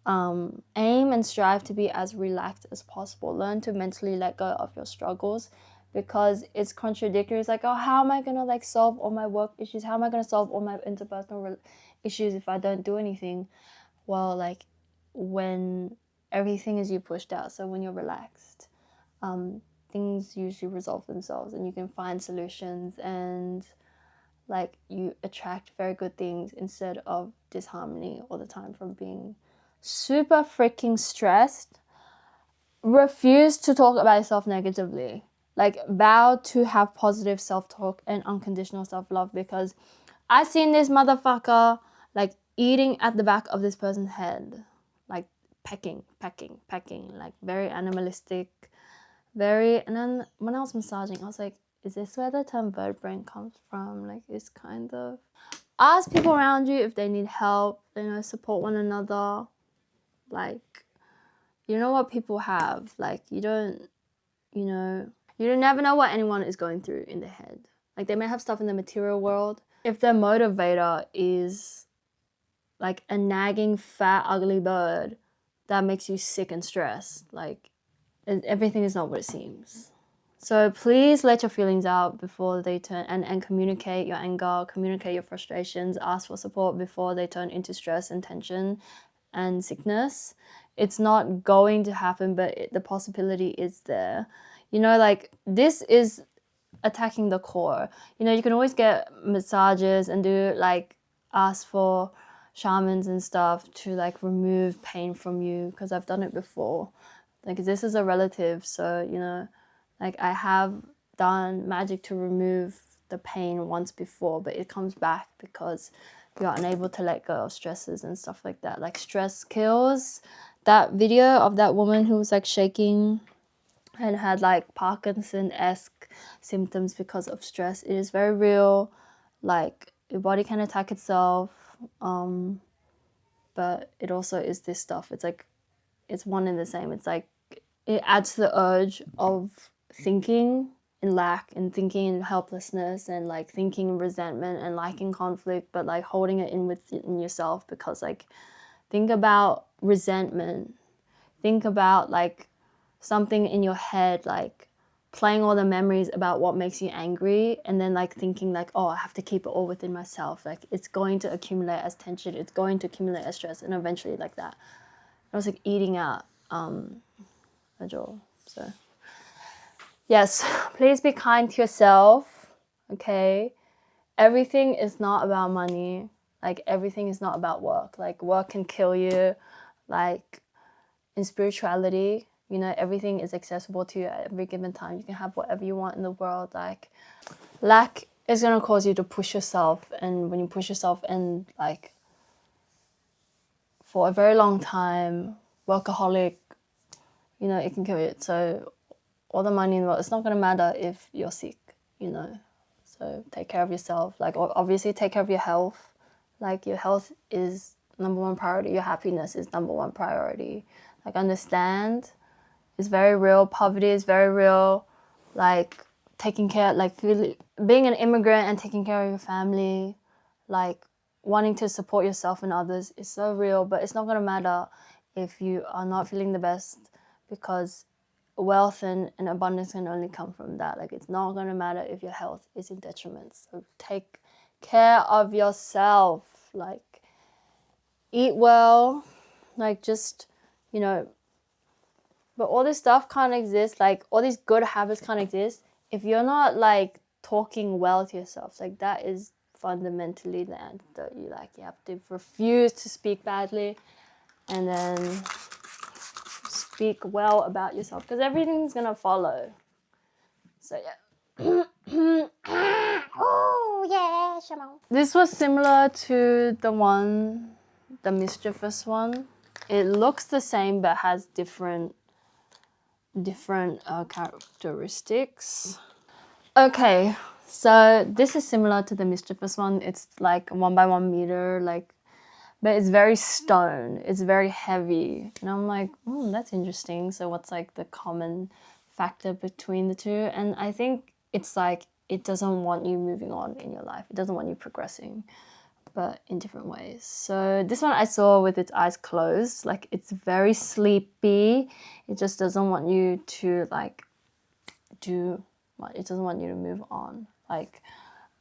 Aim and strive to be as relaxed as possible. Learn to mentally let go of your struggles, because it's contradictory. It's like, oh, how am I gonna like solve all my work issues? How am I gonna solve all my interpersonal issues if I don't do anything? Well, like when everything is you pushed out. So when you're relaxed, things usually resolve themselves, and you can find solutions, and like you attract very good things instead of disharmony all the time from being super freaking stressed. Refuse to talk about yourself negatively. Like vow to have positive self-talk and unconditional self-love, because I seen this motherfucker like eating at the back of this person's head, like pecking, like very animalistic, and then when I was massaging, I was like, is this where the term bird brain comes from? Like, it's kind of, ask people around you if they need help, support one another. Like, you know what people have, like you don't never know what anyone is going through in their head. Like they may have stuff in the material world. If their motivator is like a nagging fat ugly bird that makes you sick and stressed, like everything is not what it seems. So please let your feelings out before they turn, and communicate your anger, communicate your frustrations, ask for support before they turn into stress and tension and sickness. It's not going to happen, but the possibility is there. Like this is attacking the core. You can always get massages and do like ask for shamans and stuff to like remove pain from you, because I've done it before. Like, this is a relative, so, you know, like, I have done magic to remove the pain once before, but it comes back because you're unable to let go of stresses and stuff like that. Like, stress kills. That video of that woman who was like shaking and had like Parkinson-esque symptoms because of stress, it is very real. Like, your body can attack itself, but it also is this stuff. It's like, it's one and the same. It's like, it adds to the urge of thinking in lack and thinking in helplessness and like thinking in resentment and liking conflict, but like holding it in within yourself. Because like, think about resentment, think about like something in your head, like playing all the memories about what makes you angry, and then like thinking like, oh, I have to keep it all within myself. Like, it's going to accumulate as tension, it's going to accumulate as stress, and eventually like that. I was like eating out a jaw. So yes, please be kind to yourself, okay? Everything is not about money. Like, everything is not about work. Like, work can kill you. Like, in spirituality, you know, everything is accessible to you at every given time. You can have whatever you want in the world. Like, lack is going to cause you to push yourself, and when you push yourself and like for a very long time, workaholic, you know, it can kill you. So all the money in the world, it's not going to matter if you're sick, you know. So take care of yourself. Like, obviously take care of your health. Like, your health is number one priority. Your happiness is number one priority. Like, understand, it's very real. Poverty is very real. Like, taking care, like being an immigrant and taking care of your family, like wanting to support yourself and others is so real. But it's not going to matter if you are not feeling the best, because wealth and abundance can only come from that. Like, it's not going to matter if your health is in detriment. So take care of yourself. Like, eat well. Like, just, you know, but all this stuff can't exist. Like, all these good habits can't exist if you're not like talking well to yourself. Like, that is fundamentally the antidote. You have to refuse to speak badly, and then speak well about yourself, because everything's gonna follow. So yeah. Oh yeah, Shamo. This was similar to the mischievous one. It looks the same but has different characteristics. Okay, so this is similar to the mischievous one. It's like 1 by 1 meter, like, but it's very stone. It's very heavy, and I'm like, that's interesting. So what's like the common factor between the two? And I think it's like, it doesn't want you moving on in your life. It doesn't want you progressing, but in different ways. So this one I saw with its eyes closed. Like, it's very sleepy. It just doesn't want you to like do what, it doesn't want you to move on. Like,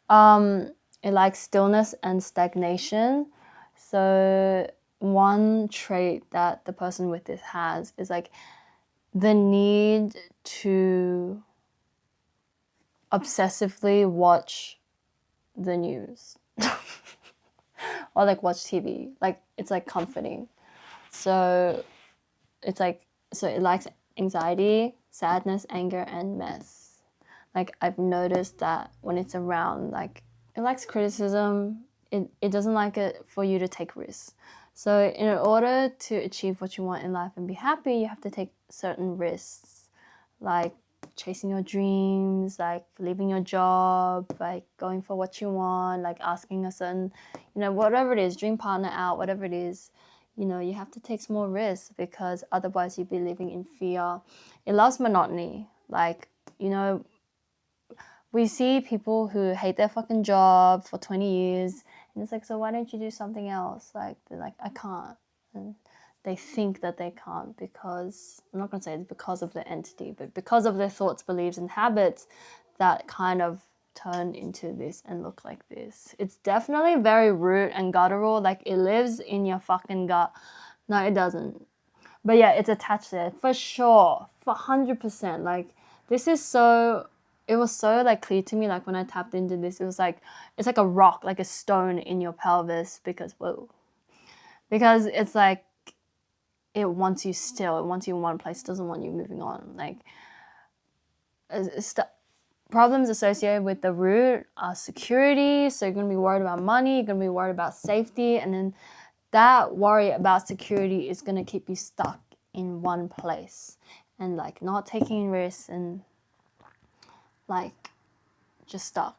it likes stillness and stagnation. So one trait that the person with this has is like the need to obsessively watch the news or like watch TV. Like, it's like comforting. So it's like, so it likes anxiety, sadness, anger, and mess. Like, I've noticed that when it's around, like, it likes criticism. It doesn't like it for you to take risks. So in order to achieve what you want in life and be happy, you have to take certain risks, like chasing your dreams, like leaving your job, like going for what you want, like asking a certain, you know, whatever it is, dream partner out, whatever it is, you know, you have to take small risks, because otherwise you'd be living in fear. It loves monotony. Like, you know, we see people who hate their fucking job for 20 years, and it's like, so why don't you do something else? Like, they're like, I can't. And they think that they can't because, I'm not going to say it's because of the entity, but because of their thoughts, beliefs, and habits that kind of turn into this and look like this. It's definitely very root and guttural. Like, it lives in your fucking gut. No, it doesn't. But yeah, it's attached there for sure, for 100%. Like, this is so, it was so like clear to me. Like, when I tapped into this, it was like, it's like a rock, like a stone in your pelvis, because whoa, because it's like, it wants you still. It wants you in one place. It doesn't want you moving on. Like, problems associated with the root are security. So you're going to be worried about money. You're going to be worried about safety. And then that worry about security is going to keep you stuck in one place and like not taking risks and like just stuck.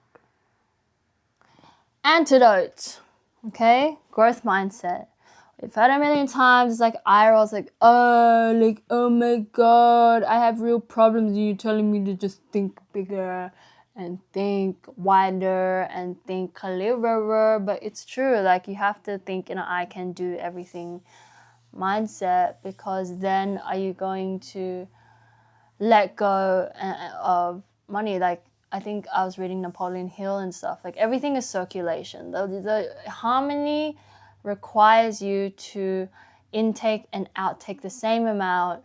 Antidote. Okay? Growth mindset. We've heard it a million times. It's like eye rolls, like, oh my god, I have real problems. And you're telling me to just think bigger and think wider and think clearer. But it's true. Like, you have to think in an I can do everything mindset, because then are you going to let go of money? Like, I think I was reading Napoleon Hill and stuff. Like, everything is circulation. The harmony requires you to intake and outtake the same amount,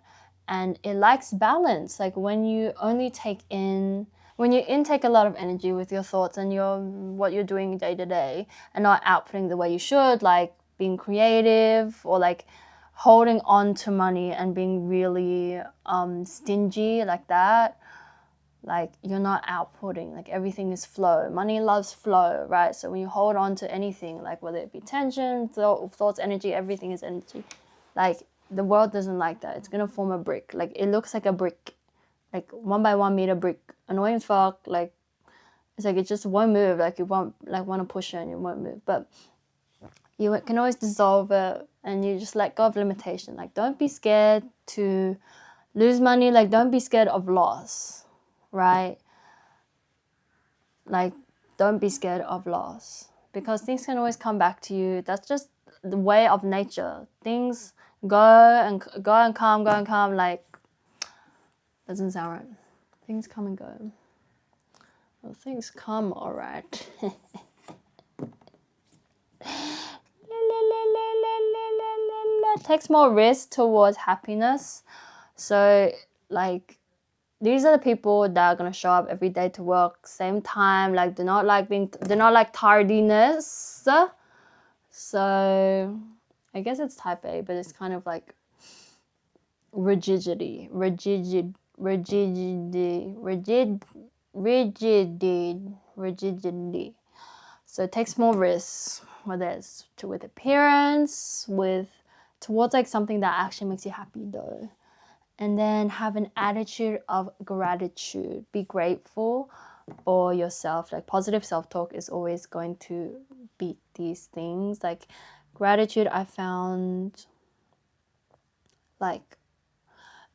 and it likes balance. Like, when you intake a lot of energy with your thoughts and what you're doing day to day and not outputting the way you should, like being creative or like holding on to money and being really stingy like that, like you're not outputting. Like, everything is flow. Money loves flow, right? So when you hold on to anything, like whether it be tension, thoughts, energy, everything is energy. Like, the world doesn't like that. It's gonna form a brick. Like, it looks like a brick, like 1 by 1 meter brick, annoying as fuck. Like, it's like it just won't move. Like, you won't like want to push it and it won't move. But you can always dissolve it, and you just let go of limitation. Like, don't be scared to lose money. Like, don't be scared of loss, right? Like, don't be scared of loss, because things can always come back to you. That's just the way of nature. Things go and come. Like, doesn't sound right. Things come and go. Well, things come all right. Takes more risk towards happiness. So, like, these are the people that are gonna show up every day to work, same time. Like, they're not like tardiness. So, I guess it's type A, but it's kind of like rigidity. So it takes more risks, whether it's with appearance, towards like something that actually makes you happy though. And then have an attitude of gratitude. Be grateful for yourself. Like, positive self-talk is always going to beat these things. Like, gratitude, I found, like,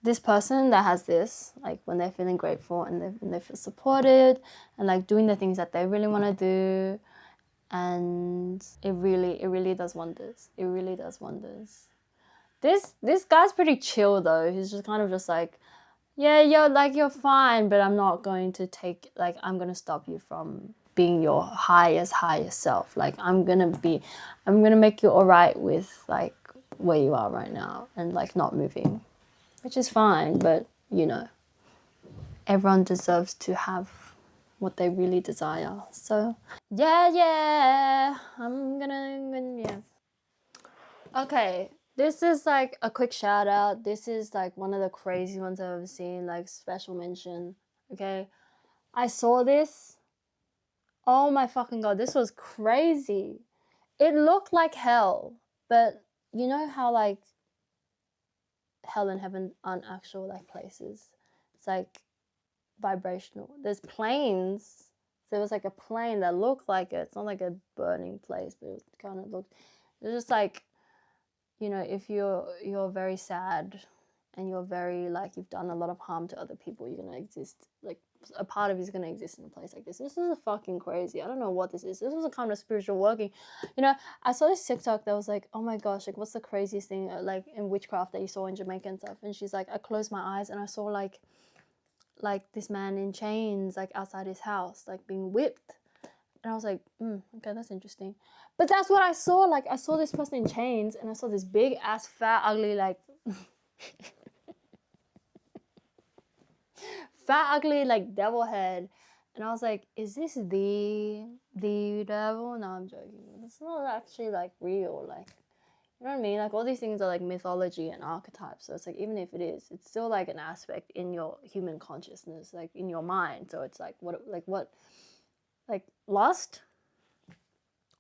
this person that has this, like, when they're feeling grateful and when they feel supported and like doing the things that they really want to do, and it really does wonders. It really does wonders. This guy's pretty chill though. He's just kind of just like, yeah, you're fine, but I'm not going to I'm gonna stop you from being your highest self. Like, I'm gonna make you all right with like where you are right now and like not moving, which is fine. But everyone deserves to have what they really desire. So yeah, yeah. Okay, this is like a quick shout out. This is like one of the crazy ones I've ever seen, like special mention. Okay, I saw this. Oh my fucking god, this was crazy. It looked like hell, but you know how like hell and heaven aren't actual like places. It's like vibrational. There's planes. So there was like a plane that looked like it. It's not like a burning place, but it kind of looked. It's just like, if you're very sad and you're very like you've done a lot of harm to other people, you're gonna exist, like a part of you is gonna exist in a place like this. This is fucking crazy. I don't know what this is. This was a kind of spiritual working. I saw this TikTok that was like, oh my gosh, like what's the craziest thing like in witchcraft that you saw in Jamaica and stuff? And she's like, I closed my eyes and I saw like this man in chains like outside his house, like being whipped. And I was like, okay, that's interesting. But that's what I saw. Like, I saw this person in chains, and I saw this big ass, fat, ugly, like, devil head. And I was like, is this the devil? No, I'm joking. It's not actually like real. Like, You know what I mean? Like all these things are like mythology and archetypes. So it's like even if it is, it's still like an aspect in your human consciousness, like in your mind. So it's like what, like lust,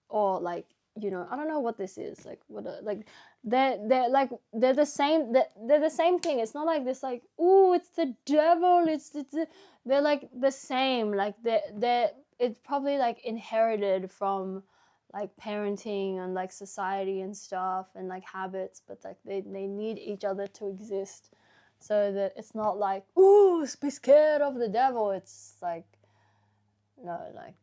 or like, you know, I don't know what this is. Like what, like they're the same. They're the same thing. It's not like this. Like, ooh, it's the devil. They're like the same. Like they're it's probably like inherited from like parenting and like society and stuff and like habits, but like they need each other to exist. So that it's not like, ooh, be scared of the devil. It's like, no, like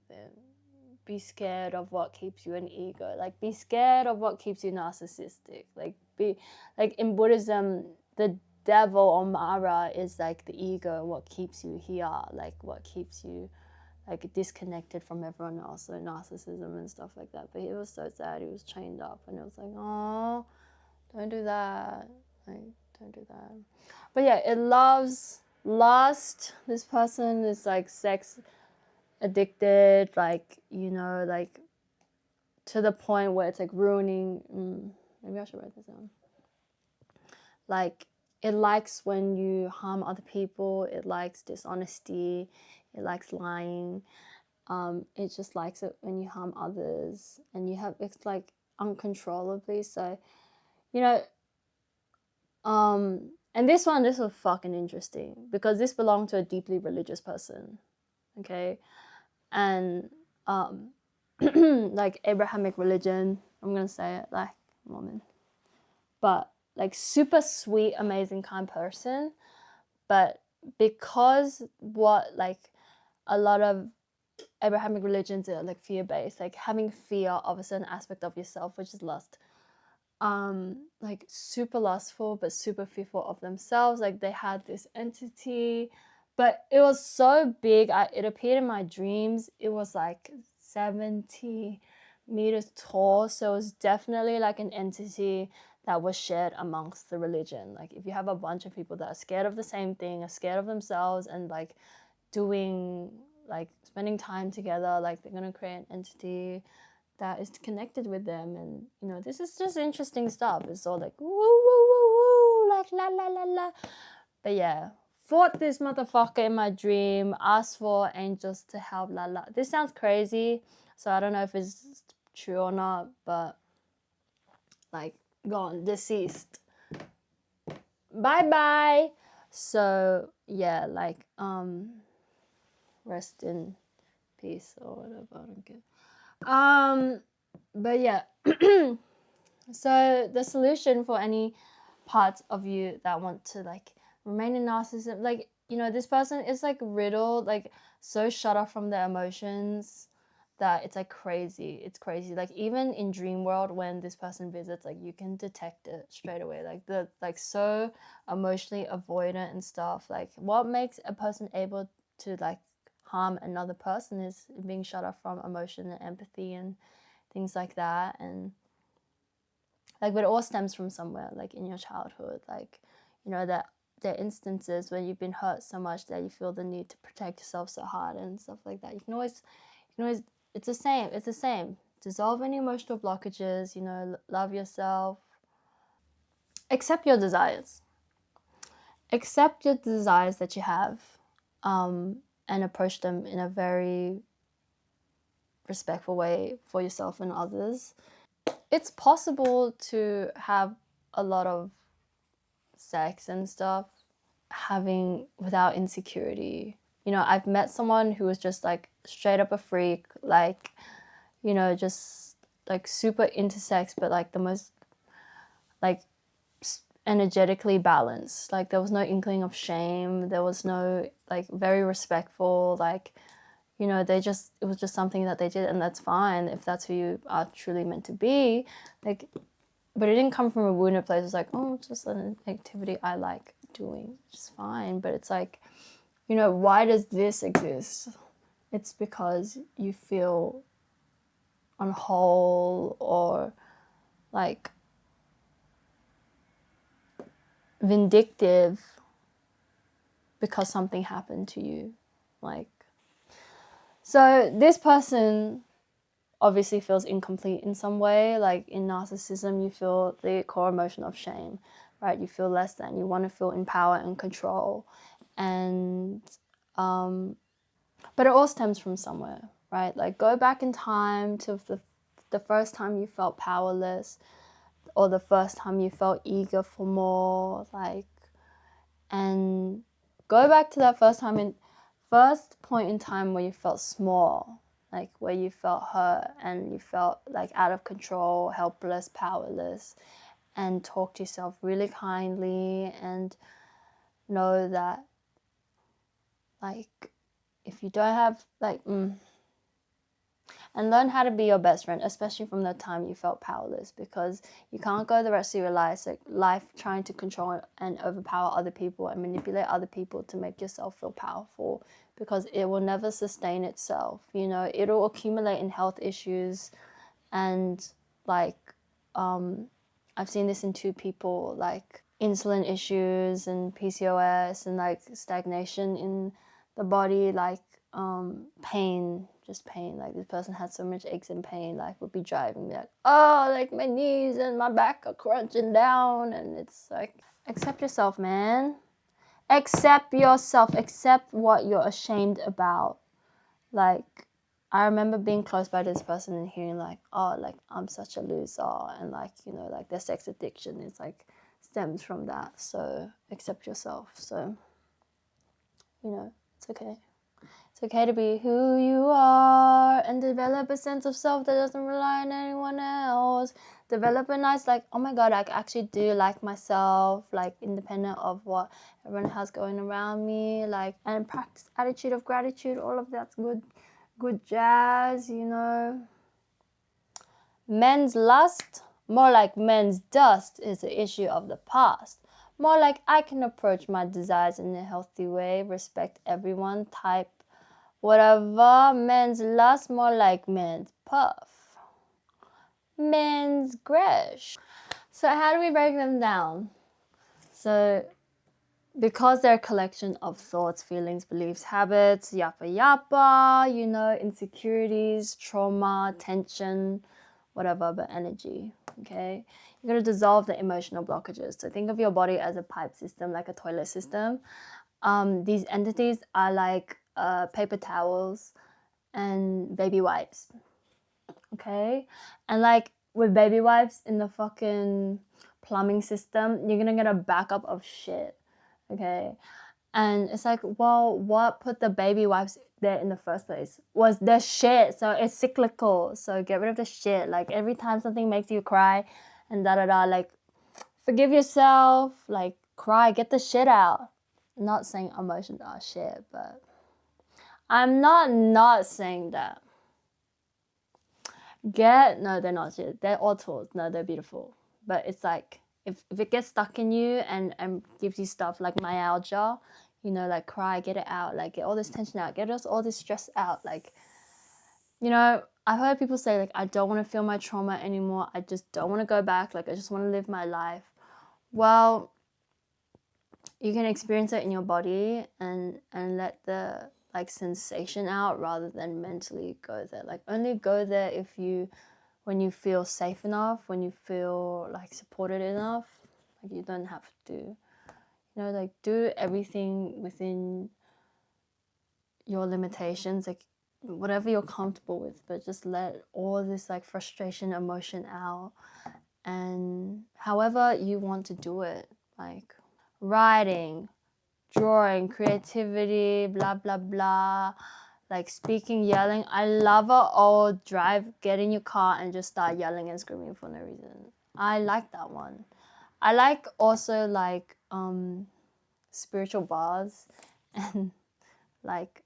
be scared of what keeps you an ego. Like be scared of what keeps you narcissistic. Like be like in Buddhism, the devil or Mara is like the ego, what keeps you here, like what keeps you like disconnected from everyone else, so narcissism and stuff like that. But he was so sad, he was chained up, and it was like, oh, don't do that, like don't do that. But yeah, it loves lust. This person is like sex addicted, like, you know, like to the point where it's like ruining. Maybe I should write this down. Like it likes when you harm other people, it likes dishonesty, it likes lying. It just likes it when you harm others, and you have, it's like uncontrollably. So, you know, and this was fucking interesting because this belonged to a deeply religious person, okay, and like Abrahamic religion. I'm gonna say it like Mormon, but like super sweet, amazing, kind person. But because what like a lot of Abrahamic religions are like fear-based, like having fear of a certain aspect of yourself, which is lust. Like super lustful, but super fearful of themselves. Like they had this entity, but it was so big. It appeared in my dreams. It was like 70 meters tall. So it was definitely like an entity that was shared amongst the religion. Like if you have a bunch of people that are scared of the same thing, are scared of themselves, and like doing like spending time together, like they're gonna create an entity that is connected with them. And you know, this is just interesting stuff. It's all like woo woo woo woo, like la la la la. But yeah, fought this motherfucker in my dream, asked for angels to help, la la. This sounds crazy, so I don't know if it's true or not, but like gone, deceased, bye bye. So yeah, like rest in peace or whatever, I don't care. But yeah, so the solution for any parts of you that want to like remain in narcissism, like, you know, this person is like riddled, like so shut off from their emotions that it's like crazy. It's crazy. Like even in dream world, when this person visits, like you can detect it straight away. Like the like so emotionally avoidant and stuff. Like what makes a person able to like harm another person is being shut off from emotion and empathy and things like that. And like, but it all stems from somewhere, like in your childhood, like, you know, that there are instances where you've been hurt so much that you feel the need to protect yourself so hard and stuff like that. You can always, it's the same. Dissolve any emotional blockages, you know, love yourself, accept your desires. Accept your desires that you have, and approach them in a very respectful way for yourself and others. It's possible to have a lot of sex and stuff having without insecurity. You know, I've met someone who was just like straight up a freak, like, you know, just like super into sex, but like the most like energetically balanced. Like there was no inkling of shame. There was no like very respectful, like, you know, it was just something that they did, and that's fine if that's who you are truly meant to be. Like, but it didn't come from a wounded place. It's like, oh, it's just an activity I like doing, which is fine. But it's like, you know, why does this exist? It's because you feel unwhole or like vindictive because something happened to you. Like, so this person obviously feels incomplete in some way. Like in narcissism, you feel the core emotion of shame, right? You feel less than, you want to feel in power and control. And but it all stems from somewhere, right? Like go back in time to the first time you felt powerless, or the first time you felt eager for more, like, and go back to that first point in time where you felt small, like where you felt hurt and you felt like out of control, helpless, powerless, and talk to yourself really kindly and know that, like, if you don't have, like, and learn how to be your best friend, especially from the time you felt powerless, because you can't go the rest of your life trying to control and overpower other people and manipulate other people to make yourself feel powerful, because it will never sustain itself. You know, it'll accumulate in health issues, and like I've seen this in 2 people, like insulin issues and PCOS and like stagnation in the body, like pain, just pain. Like this person had so much aches and pain, like would be driving me like, oh, like my knees and my back are crunching down. And it's like, accept yourself, man. Accept yourself. Accept what you're ashamed about. Like, I remember being close by this person and hearing like, oh, like I'm such a loser, and like, you know, like their sex addiction is like stems from that. So accept yourself. So, you know, it's okay. It's okay to be who you are and develop a sense of self that doesn't rely on anyone else. Develop a nice, like, oh my God, I actually do like myself, like independent of what everyone has going around me, like, and practice attitude of gratitude. All of that's good jazz, you know. Men's lust, more like men's dust, is an issue of the past. More like I can approach my desires in a healthy way, respect everyone, type whatever. Men's lust, more like men's puff. Men's gresh. So how do we break them down? So because they're a collection of thoughts, feelings, beliefs, habits, yappa yappa, you know, insecurities, trauma, tension, whatever, but energy, okay? You're going to dissolve the emotional blockages. So think of your body as a pipe system, like a toilet system. These entities are like paper towels and baby wipes, okay? And like with baby wipes in the fucking plumbing system, you're gonna get a backup of shit, okay? And it's like, well, what put the baby wipes there in the first place was the shit. So it's cyclical. So get rid of the shit. Like every time something makes you cry and da-da-da, like forgive yourself, like cry, get the shit out. I'm not saying emotions are shit, but I'm not saying that. No, they're not shit. They're all tools. No, they're beautiful. But it's like, if it gets stuck in you and gives you stuff like myalgia, you know, like cry, get it out, like get all this tension out, get all this stress out. Like, you know, I've heard people say like, I don't want to feel my trauma anymore. I just don't want to go back. Like, I just want to live my life. Well, you can experience it in your body and let the like sensation out rather than mentally go there. Like only go there when you feel safe enough, when you feel like supported enough. Like you don't have to, you know, like do everything within your limitations, like whatever you're comfortable with, but just let all this like frustration, emotion out, and however you want to do it, like writing, drawing, creativity, blah blah blah, like speaking, yelling. I love it. Or get in your car and just start yelling and screaming for no reason. I like that one. I like also like spiritual baths and like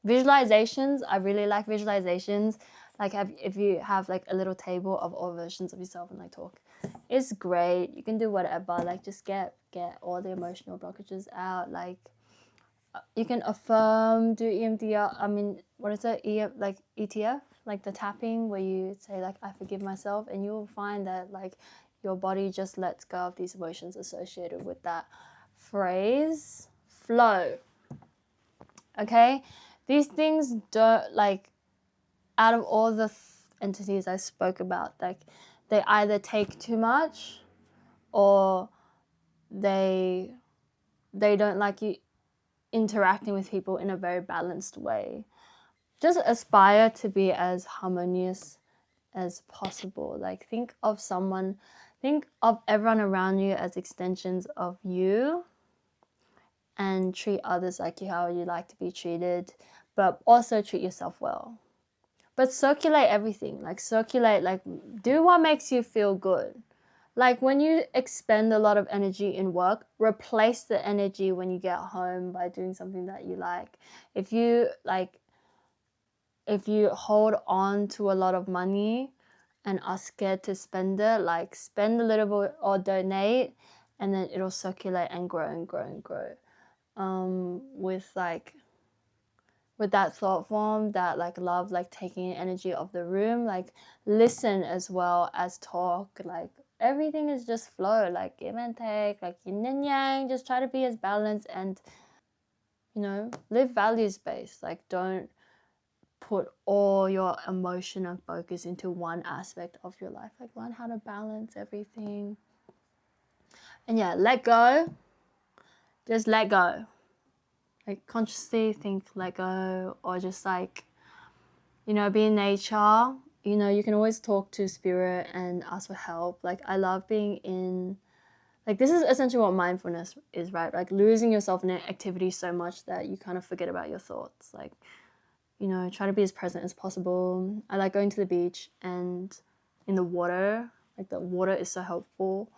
visualizations. I really like visualizations. Like if you have like a little table of all versions of yourself and like talk, it's great. You can do whatever. Like just get all the emotional blockages out. Like you can affirm, do EMDR. I mean, what is it? Like ETF, like the tapping where you say like I forgive myself, and you will find that like your body just lets go of these emotions associated with that phrase. Flow. Okay, these things don't like. out of all the entities I spoke about, like they either take too much or they don't like you interacting with people in a very balanced way. Just aspire to be as harmonious as possible. Like think of everyone around you as extensions of you, and treat others like how you like to be treated, but also treat yourself well. But circulate everything. Like do what makes you feel good. Like when you expend a lot of energy in work, replace the energy when you get home by doing something that you like. If you hold on to a lot of money and are scared to spend it, like spend a little bit or donate, and then it'll circulate and grow and grow and grow. With that thought form, that like love, like taking energy of the room, like listen as well as talk, like everything is just flow, like give and take, like yin and yang. Just try to be as balanced and, you know, live values based. Like don't put all your emotion and focus into one aspect of your life. Like learn how to balance everything. And yeah, let go. Just let go. Like consciously think let go, or just like, you know, be in nature. You know, you can always talk to spirit and ask for help. Like I love being in, like this is essentially what mindfulness is, right? Like losing yourself in an activity so much that you kind of forget about your thoughts. Like, you know, try to be as present as possible. I like going to the beach and in the water. Like the water is so helpful.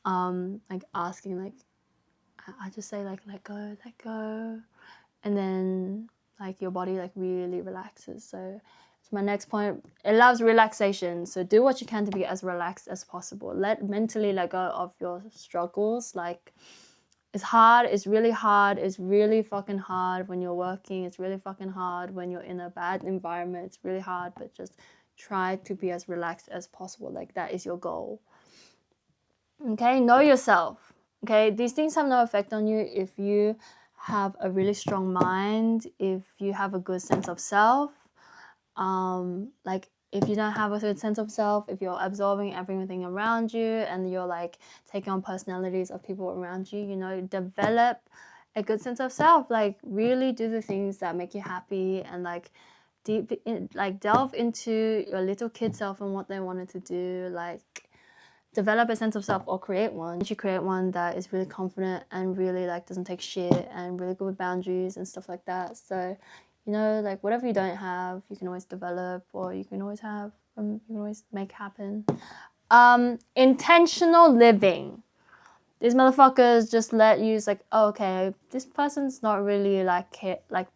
Like asking, like I just say like let go, and then like your body like really relaxes. So it's my next point. It loves relaxation. So do what you can to be as relaxed as possible. Mentally let go of your struggles. Like it's hard. It's really hard. It's really fucking hard when you're working. It's really fucking hard when you're in a bad environment. It's really hard, but just try to be as relaxed as possible. Like that is your goal. Okay, know yourself. Okay, these things have no effect on you if you have a really strong mind, if you have a good sense of self. Like if you don't have a good sense of self, if you're absorbing everything around you and you're like taking on personalities of people around you, you know, develop a good sense of self. Like really do the things that make you happy, and like delve into your little kid self and what they wanted to do. Like develop a sense of self or create one. You create one that is really confident and really like doesn't take shit and really good with boundaries and stuff like that. So, you know, like whatever you don't have, you can always develop, or you can always have, you can always make happen. Intentional living. These motherfuckers just let you like, oh, okay, this person's not really like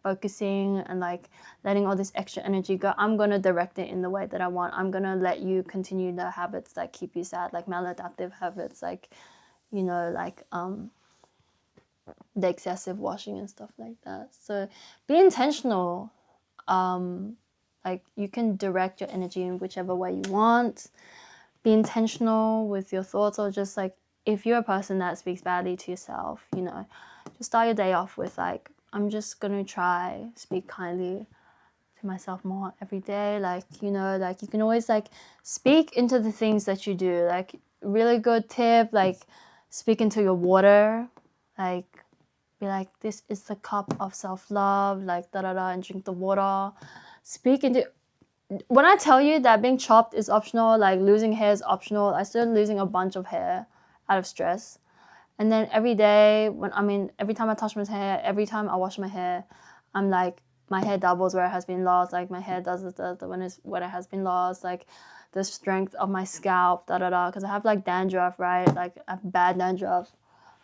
focusing and like letting all this extra energy go. I'm gonna direct it in the way that I want. I'm gonna let you continue the habits that keep you sad, like maladaptive habits, like, you know, like the excessive washing and stuff like that. So be intentional. Like you can direct your energy in whichever way you want. Be intentional with your thoughts, or just like if you're a person that speaks badly to yourself, you know, just start your day off with like, I'm just gonna try speak kindly to myself more every day. Like, you know, like you can always like speak into the things that you do. Like really good tip, like speak into your water. Like be like, this is the cup of self-love, like da da da, and drink the water. Speak into, when I tell you that being chopped is optional, like losing hair is optional, I started losing a bunch of hair out of stress. And then every day, every time I touch my hair, every time I wash my hair, I'm like, my hair doubles where it has been lost. Like my hair does when it has been lost. Like the strength of my scalp, da da da. Because I have like dandruff, right? Like I have bad dandruff.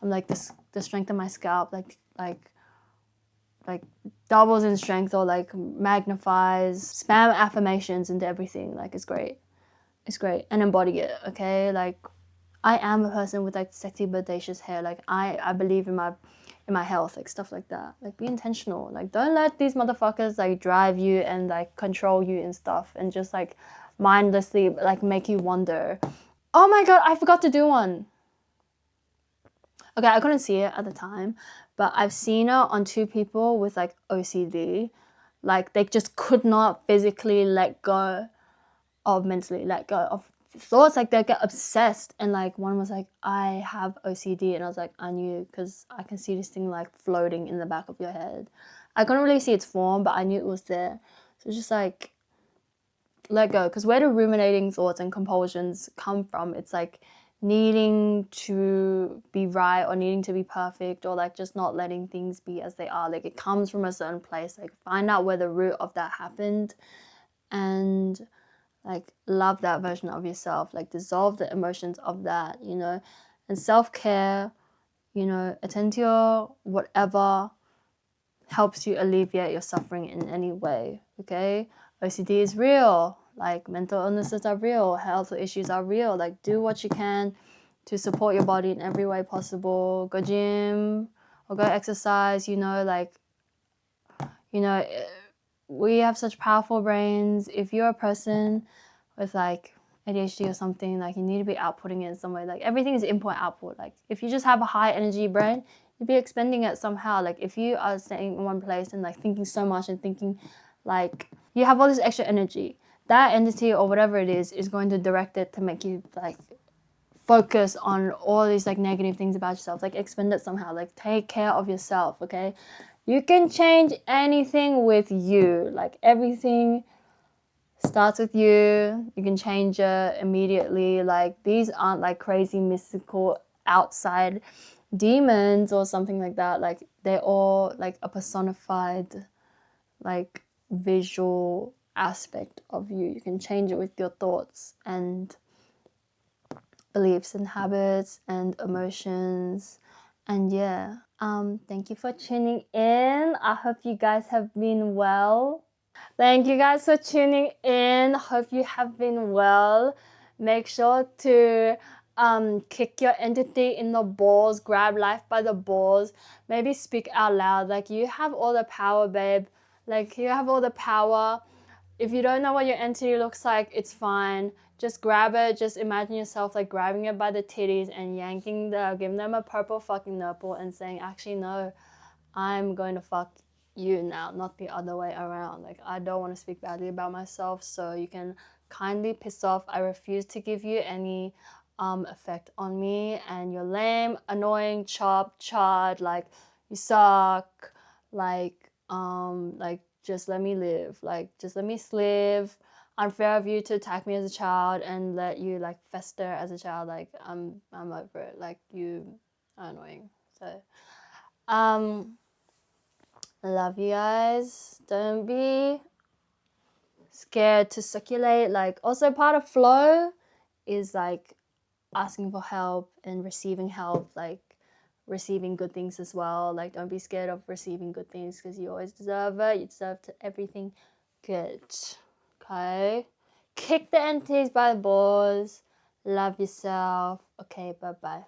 I'm like the strength of my scalp, like doubles in strength, or like magnifies. Spam affirmations into everything. Like it's great. It's great. And embody it, okay? Like I am a person with like sexy bodacious hair. Like I believe in my health, like stuff like that. Like be intentional. Like don't let these motherfuckers like drive you and like control you and stuff, and just like mindlessly like make you wonder. Oh my god, I forgot to do one. Okay, I couldn't see it at the time, but I've seen it on two people with like OCD. like they just could not physically let go of, mentally let go of thoughts. Like they get obsessed, and like one was like, I have OCD, and I was like, I knew, because I can see this thing like floating in the back of your head. I couldn't really see its form, but I knew it was there. So it's just like, let go. Because where do ruminating thoughts and compulsions come from? It's like needing to be right, or needing to be perfect, or like just not letting things be as they are. Like it comes from a certain place. Like find out where the root of that happened, and like love that version of yourself. Like dissolve the emotions of that, you know. And self-care, you know, attend to your whatever helps you alleviate your suffering in any way. Okay, OCD is real, like mental illnesses are real, health issues are real. Like do what you can to support your body in every way possible. Go gym or go exercise, you know. Like, you know, we have such powerful brains. If you're a person with like ADHD or something, like you need to be outputting it in some way. Like everything is input output. Like if you just have a high energy brain, you'd be expending it somehow. Like if you are staying in one place and like thinking so much and thinking like you have all this extra energy, that entity or whatever it is going to direct it to make you like focus on all these like negative things about yourself. Like expend it somehow. Like take care of yourself. Okay, you can change anything with you. Like everything starts with you. You can change it immediately. Like these aren't like crazy mystical outside demons or something like that. Like they're all like a personified like visual aspect of you. You can change it with your thoughts and beliefs and habits and emotions. And yeah, thank you for tuning in. I hope you guys have been well. Thank you guys for tuning in. Hope you have been well. Make sure to kick your entity in the balls, grab life by the balls, maybe speak out loud. Like you have all the power, babe. Like you have all the power. If you don't know what your entity looks like, it's fine. Just grab it. Just imagine yourself like grabbing it by the titties and yanking giving them a purple fucking nipple and saying, actually, no, I'm going to fuck you now, not the other way around. Like, I don't want to speak badly about myself, so you can kindly piss off. I refuse to give you any effect on me, and you're lame, annoying, chard, like, you suck, like, just let me live. Like, just let me live. Unfair of you to attack me as a child and let you, like, fester as a child. Like, I'm over it. Like, you are annoying. So, love you guys. Don't be scared to circulate. Like also part of flow is like asking for help and receiving help, like receiving good things as well. Like don't be scared of receiving good things because you always deserve it. You deserve everything good. Okay? Kick the entities by the balls. Love yourself. Okay, bye-bye.